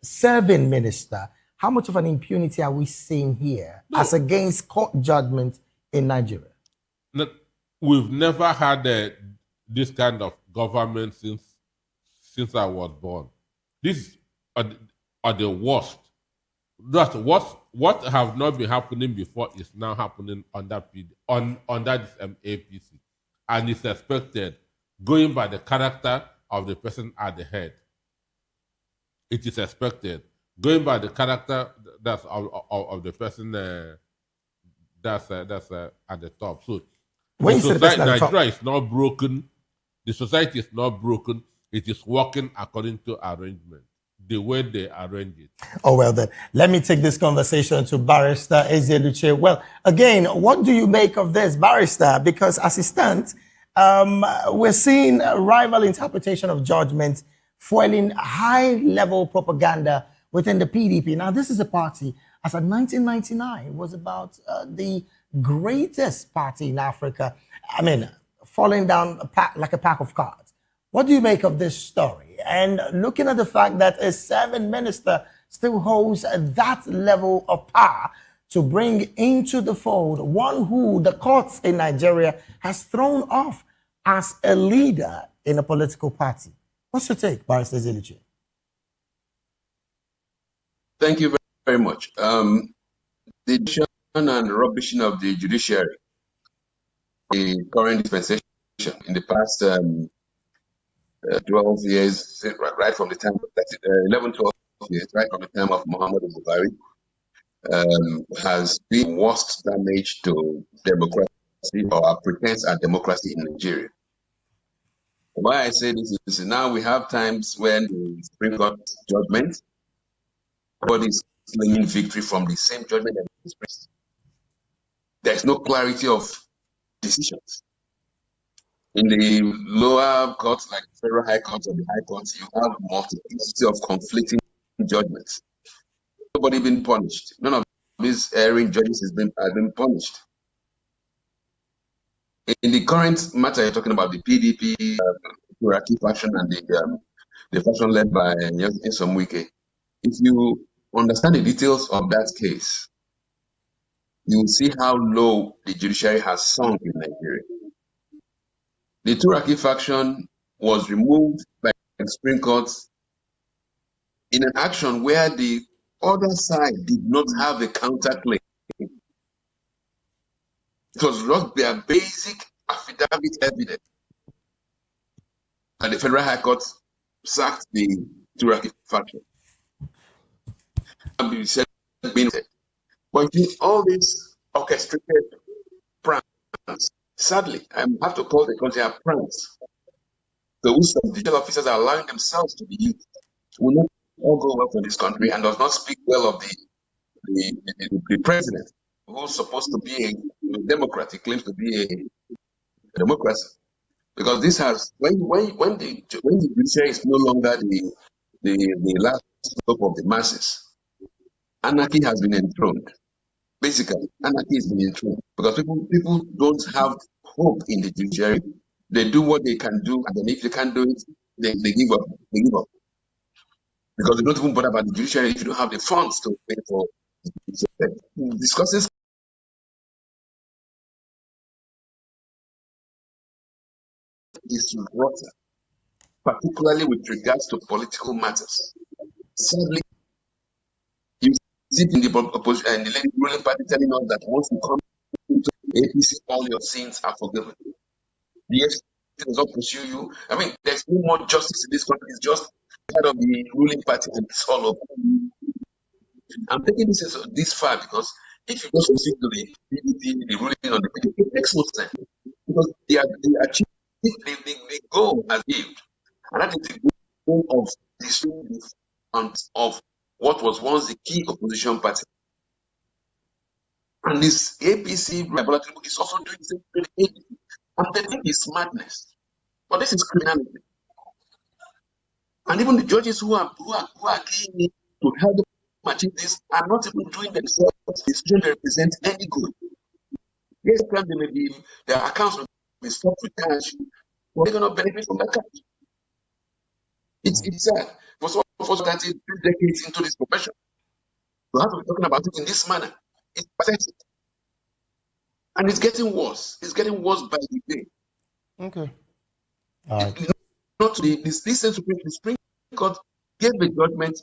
serving minister, how much of an impunity are we seeing here as against court judgment in Nigeria? We've never had this kind of government since I was born. This are the worst. That's what have not been happening before is now happening under this APC, and it's expected, going by the character of the person at the head. It is expected, going by the character that's of the person that's at the top. So when the society, Nigeria is not broken. The society is not broken. It is working according to arrangement, the way they arrange it. Oh, well then, let me take this conversation to Barrister Ezeluche. Well, again, what do you make of this, Barrister? Because as it stands, we're seeing a rival interpretation of judgment foiling high-level propaganda within the PDP. Now, this is a party, as of 1999, was about the greatest party in Africa. I mean, falling down like a pack of cards. What do you make of this story? And looking at the fact that a serving minister still holds that level of power to bring into the fold one who the courts in Nigeria has thrown off as a leader in a political party. What's your take, Barrister Ezeluche? Thank you very much. The decision and rubbishing of the judiciary, the current dispensation in the past 12 years, right from the time, 11, 12 years, right from the time of Muhammadu Buhari, has been worst damage to democracy or our pretense at democracy in Nigeria. Why I say this is now we have times when the Supreme Court judgment, everybody is claiming victory from the same judgment that is expressed. There's no clarity of decisions. In the lower courts, like the federal high courts or the high courts, you have multiplicity of conflicting judgments. Nobody been punished. None of these erring judges has been punished. In the current matter, you're talking about the PDP, Turaki faction, and the faction led by Nyesom Wike. If you understand the details of that case, you will see how low the judiciary has sunk in Nigeria. The Turaki faction was removed by the Supreme Court in an action where the other side did not have a counterclaim. It was lost their basic affidavit evidence. And the Federal High Court sacked the Turaki faction. And we said, but all these orchestrated pranks, sadly, I have to call it because they are pranks. Those judicial officers are allowing themselves to be used. Will not all go well for this country and does not speak well of the president, who's supposed to be a Democrat. He claims to be a democracy. Because this has, when the judiciary is no longer the last hope of the masses, anarchy has been enthroned. Basically, anarchy has been enthroned because people don't have hope in the judiciary. They do what they can do, and then if they can't do it, they give up. They give up because they don't even bother about the judiciary if you don't have the funds to pay for. Discusses is water, particularly with regards to political matters. Sadly, you see in the opposition and the ruling party telling us that once you come into APC, all your sins are forgiven. The FCC does not pursue you. I mean, there's no more justice in this country. It's just part of the ruling party and it's all over. I'm taking this far because if you go to the PDP, the ruling on the PDP, it makes no sense because they achieve the goal as achieved, and that is the goal of destroying of what was once the key opposition party. And this APC is also doing the same thing. And the thing is madness, but this is criminality. And even the judges who are keen to help them achieve this are not even doing themselves the situation they represent any good. Yes, their accounts will be stopped with cash, but they're going to benefit from that cash. It's sad. For some of us that is 2 decades into this profession, we have to be talking about it in this manner. It's pathetic. And it's getting worse. It's getting worse by the day. Okay. All right. Not the Supreme Court gave a judgment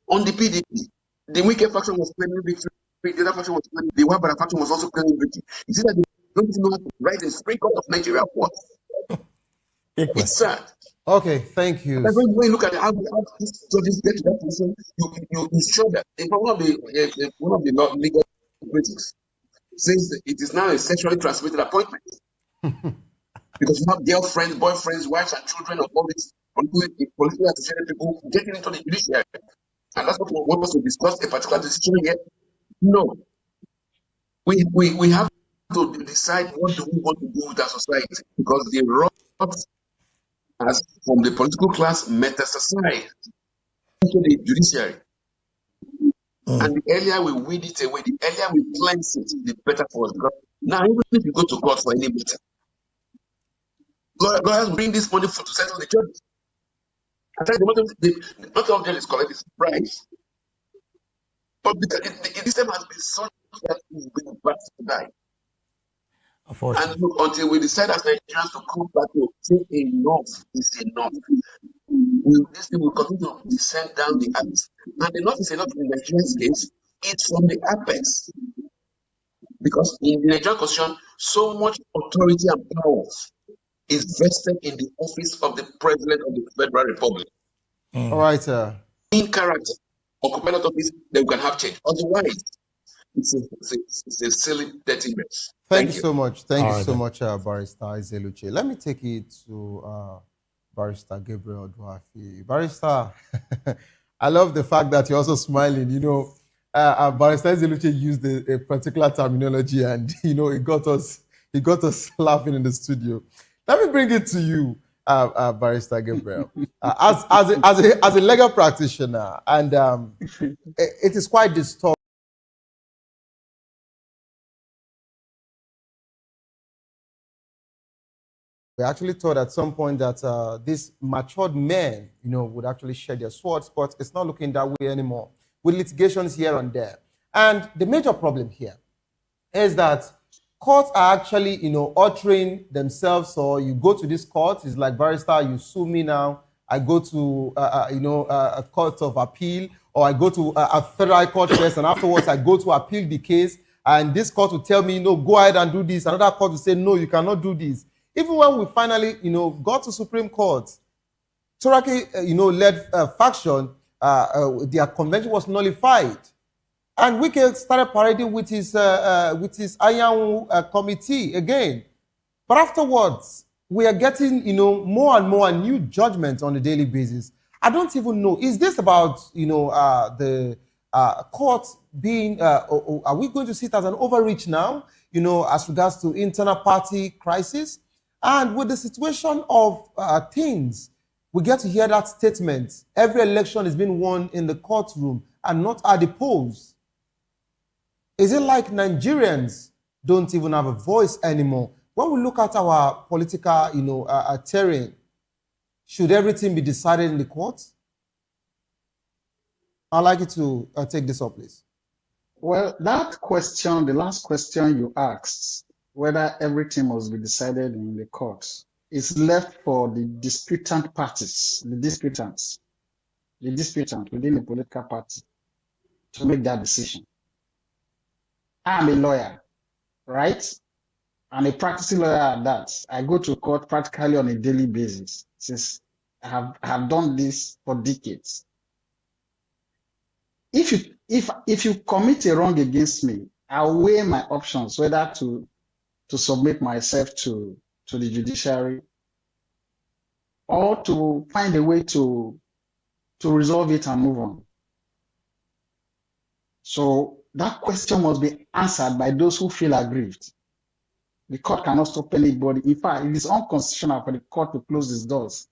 on the PDP. The Wike faction was claiming victory. The other faction was claiming, the Wabara faction was also claiming victory. You see that they don't even know how to write the Supreme Court of Nigeria what? It's sad. Okay, thank you. When you look at how these judges get to that position, you show that. One of the legal critics says that it is now a sexually transmitted appointment. Because you have girlfriends, boyfriends, wives, and children of all these politically associated people getting into the judiciary. And that's what we want us to discuss a particular decision here. No. We have to decide what do we want to do with our society. Because the rot has, from the political class, metastasized into the judiciary. And the earlier we weed it away, the earlier we cleanse it, the better for us. Because now, even if you go to court for any matter, lawyers bring this money to settle the judges. Not all judges collect this price. But the system has been such that it's been bad to die. And look, until we decide as Nigerians to come back to say enough is enough, this thing will continue to descend down the abyss. And enough is enough in Nigeria's case, it's from the apex. Because in the Nigerian Constitution, so much authority and power is vested in the office of the President of the Federal Republic. All right, sir. In character, occupy that office, then we can have change. Otherwise, it's a silly, dirty mess. Thank you so much. Thank you so much, Barrister Ezeluche. Let me take it to Barrister Gabriel Duafi. Barrister, I love the fact that you're also smiling. You know, Barrister Ezeluche used a particular terminology, and you know, it got us laughing in the studio. Let me bring it to you, Barrister Gabriel, as a legal practitioner, and it is quite disturbing. We actually thought at some point that these matured men, would actually share their swords, but it's not looking that way anymore, with litigations here and there. And the major problem here is that courts are actually, altering themselves. So you go to this court, it's like, barrister, you sue me now. I go to, a court of appeal, or I go to a federal court first, and afterwards I go to appeal the case. And this court will tell me, go ahead and do this. Another court will say, no, you cannot do this. Even when we finally, got to Supreme Court, Turaki, led faction, their convention was nullified. And Wike started parading with his Iron committee again. But afterwards, we are getting, more and more new judgments on a daily basis. I don't even know, is this about, the court being, are we going to see it as an overreach now, as regards to internal party crisis? And with the situation of things, we get to hear that statement. Every election is being won in the courtroom and not at the polls. Is it like Nigerians don't even have a voice anymore? When we look at our political, terrain, should everything be decided in the courts? I'd like you to take this up, please. Well, that question, the last question you asked, whether everything must be decided in the courts, is left for the disputant parties, the disputant within the political party to make that decision. I'm a lawyer, right? And a practicing lawyer at that. I go to court practically on a daily basis since I have done this for decades. If you commit a wrong against me, I'll weigh my options whether to submit myself to the judiciary or to find a way to resolve it and move on. So that question must be answered by those who feel aggrieved. The court cannot stop anybody. In fact, it is unconstitutional for the court to close its doors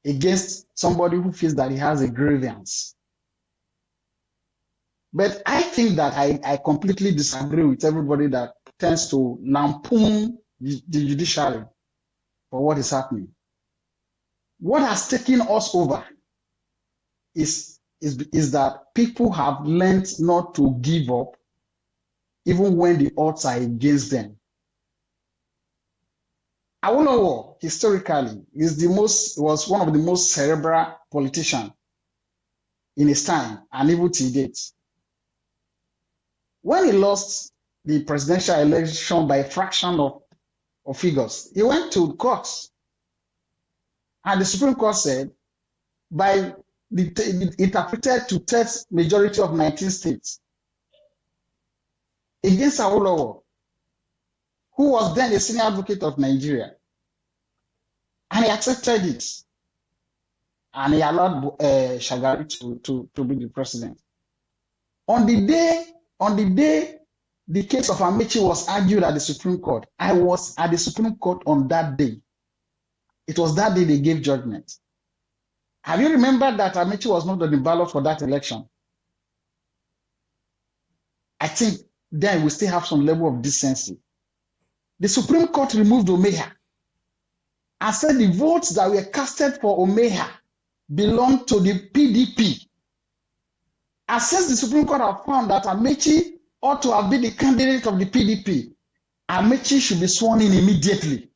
against somebody who feels that he has a grievance. But I think that I completely disagree with everybody that tends to lampoon the judiciary for what is happening. What has taken us over is that people have learned not to give up even when the odds are against them. Awolowo, historically, was one of the most cerebral politicians in his time, and even to date. When he lost the presidential election by a fraction of figures, he went to courts. And the Supreme Court said, by the interpreted to test majority of 19 states, against Awolowo, who was then a senior advocate of Nigeria. And he accepted it. And he allowed Shagari to be the president. On the day the case of Amaechi was argued at the Supreme Court, I was at the Supreme Court on that day. It was that day they gave judgment. Have you remembered that Amaechi was not on the ballot for that election? I think then we still have some level of decency. The Supreme Court removed Omeha and said the votes that were casted for Omeha belonged to the PDP. And since the Supreme Court have found that Amaechi ought to have been the candidate of the PDP, Amaechi should be sworn in immediately.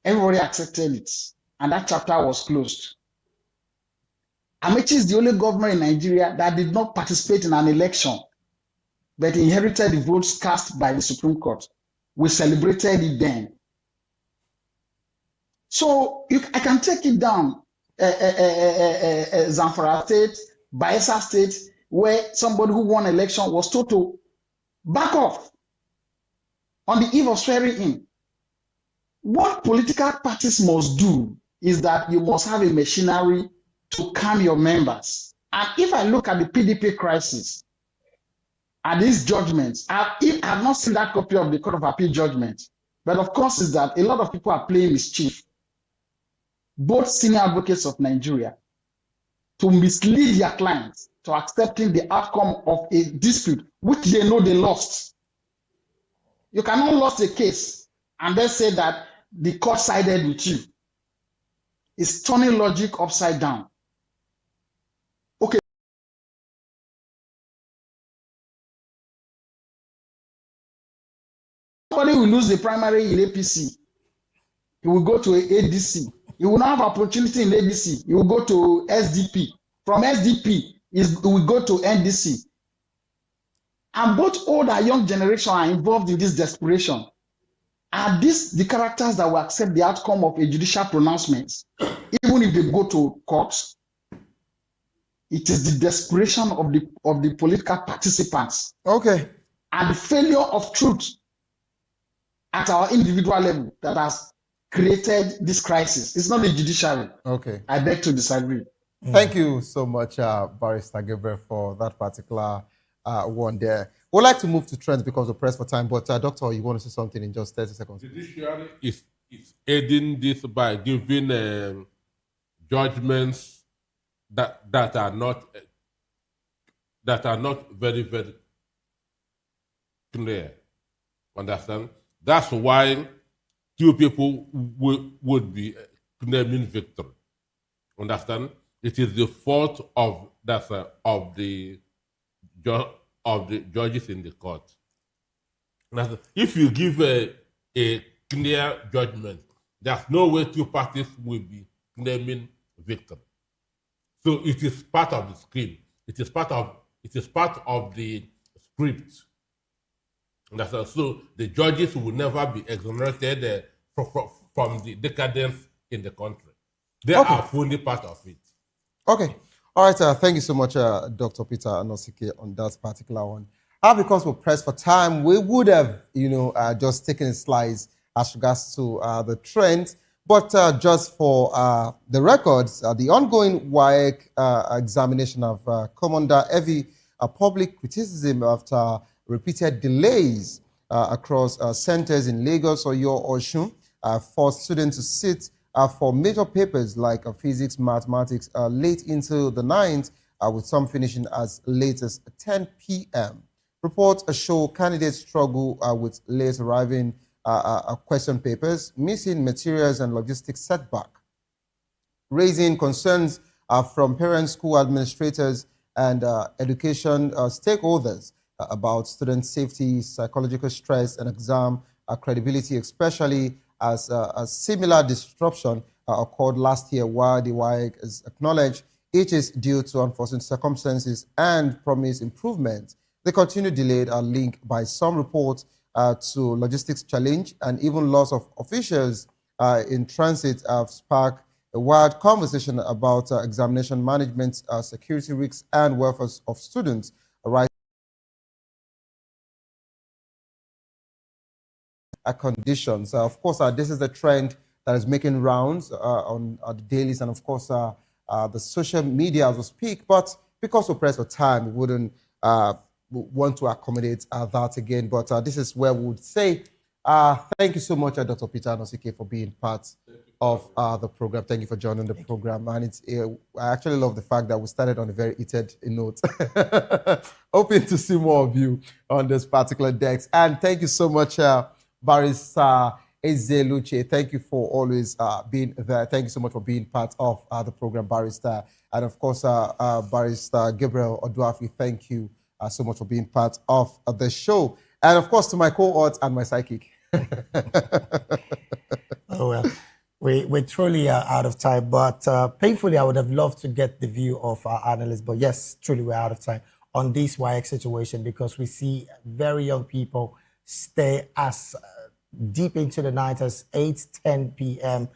Everybody accepted it, and that chapter was closed. Amaechi is the only governor in Nigeria that did not participate in an election, but inherited the votes cast by the Supreme Court. We celebrated it then. So I can take it down. Zamfara State, Bayelsa State, where somebody who won election was told to back off on the eve of swearing in. What political parties must do is that you must have a machinery to calm your members. And if I look at the PDP crisis and these judgments, I have not seen that copy of the Court of Appeal judgment, but of course is that a lot of people are playing mischief, both senior advocates of Nigeria, to mislead their clients to accepting the outcome of a dispute which they know they lost. You cannot lose a case and then say that the court sided with you. It's turning logic upside down. Okay. Somebody will lose the primary in APC. He will go to ADC. He will not have opportunity in ADC. He will go to SDP. From SDP, he will go to NDC. And both old and young generation are involved in this desperation. Are these the characters that will accept the outcome of a judicial pronouncement, even if they go to courts? It is the desperation of the political participants. Okay. And the failure of truth at our individual level that has created this crisis. It's not the judiciary. Okay. I beg to disagree. Thank you so much, Barrister Gabriel, for that particular one there. We'd like to move to trends because we're pressed for time, but Doctor, you want to say something in just 30 seconds? Judiciary is aiding this by giving judgments that are not very, very clear. Understand? That's why two people would be claiming victory. Understand? It is the fault of the judges in the court. Now, if you give a clear judgment, there's no way two parties will be claiming victory. So it is part of the scheme. It is part of the script. So the judges will never be exonerated from the decadence in the country. They are fully part of it. Okay. All right. Thank you so much, Dr. Peter Anosike, on that particular one. Because we're pressed for time, we would have, just taken a slice as regards to the trend. But just for the records, the ongoing WAEC examination of come under heavy public criticism after repeated delays across centers in Lagos, Oyo, Osun, forced students to sit for major papers like physics, mathematics, late into the night, with some finishing as late as 10 p.m. Reports show candidates struggle with late arriving question papers, missing materials, and logistics setback, raising concerns from parents, school administrators, and education stakeholders about student safety, psychological stress, and exam credibility, especially as a similar disruption occurred last year, while the WAEC is acknowledged each is due to unforeseen circumstances and promised improvement. The continued delay are linked by some reports to logistics challenge and even loss of officials in transit have sparked a wide conversation about examination management, security risks, and welfare of students. Right. Conditions. Of course, this is the trend that is making rounds on the dailies and, of course, the social media as we speak. But because we're pressed for time, we wouldn't want to accommodate that again. But this is where we would say thank you so much, Dr. Peter Anosike, for being part of the program. Thank you for joining the program. And I actually love the fact that we started on a very heated note. Hoping to see more of you on this particular desk. And thank you so much, Barrister Eze Luche. Thank you for always being there. Thank you so much for being part of the program, Barrister. And of course, Barrister Gabriel Oduafi, thank you so much for being part of the show. And of course, to my cohort and my psychic. Oh, well, we truly are out of time. But painfully, I would have loved to get the view of our analysts. But yes, truly, we're out of time on this WAEC situation because we see very young people stay as deep into the night as 8-10 p.m.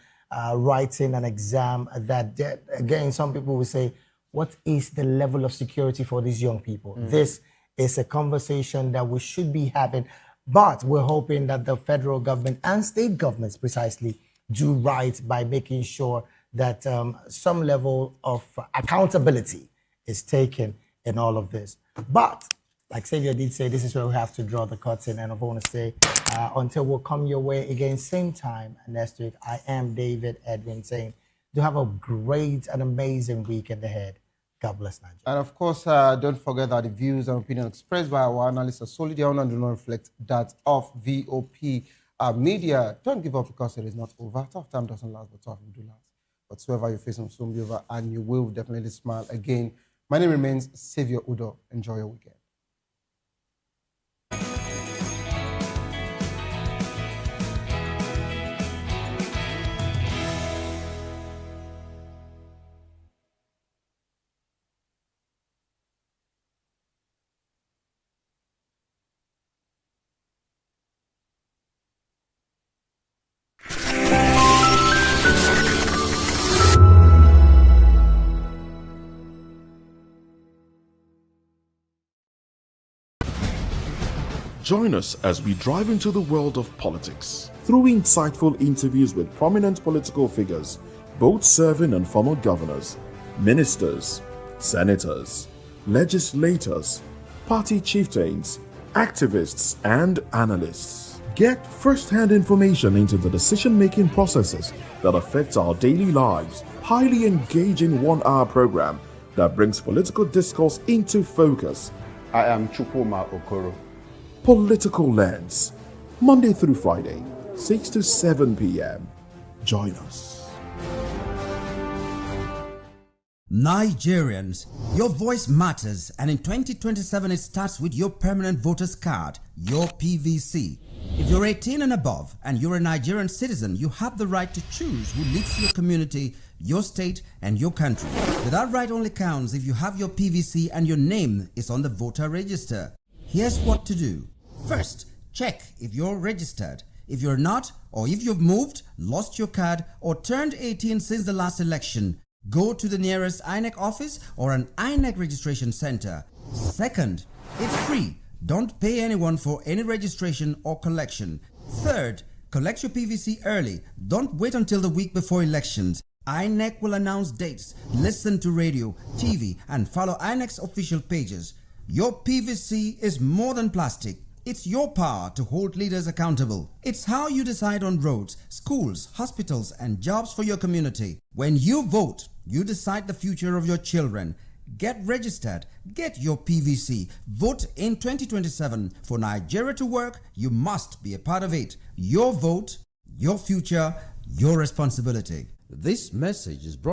Writing an exam that day. Again, some people will say, what is the level of security for these young people? This is a conversation that we should be having, but we're hoping that the federal government and state governments precisely do right by making sure that some level of accountability is taken in all of this. But like Xavier did say, this is where we have to draw the curtain. And I want to say, until we'll come your way again, same time next week, I am David Edwin saying, do have a great and amazing weekend ahead. God bless Nigeria. And of course, don't forget that the views and opinions expressed by our analysts are solely their own and do not reflect that of VOP media, don't give up because it is not over. Tough time doesn't last, but tough will do last. Whatsoever you're facing will soon be over, and you will definitely smile again. My name remains Xavier Udo. Enjoy your weekend. Join us as we drive into the world of politics through insightful interviews with prominent political figures, both serving and former governors, ministers, senators, legislators, party chieftains, activists, and analysts. Get first-hand information into the decision-making processes that affect our daily lives. Highly engaging one-hour program that brings political discourse into focus. I am Chukwuma Okoro. Political Lens, Monday through Friday, 6 to 7 p.m. Join us. Nigerians, your voice matters, and in 2027 it starts with your permanent voters card, your PVC. If you're 18 and above and you're a Nigerian citizen, you have the right to choose who leads your community, your state, and your country. But that right only counts if you have your PVC and your name is on the voter register. Here's what to do. First, check if you're registered. If you're not, or if you've moved, lost your card, or turned 18 since the last election, go to the nearest INEC office or an INEC registration center. Second, it's free. Don't pay anyone for any registration or collection. Third, collect your PVC early. Don't wait until the week before elections. INEC will announce dates. Listen to radio, TV, and follow INEC's official pages. Your PVC is more than plastic. It's your power to hold leaders accountable. It's how you decide on roads, schools, hospitals, and jobs for your community. When you vote, you decide the future of your children. Get registered. Get your PVC. Vote in 2027. For Nigeria to work, you must be a part of it. Your vote, your future, your responsibility. This message is brought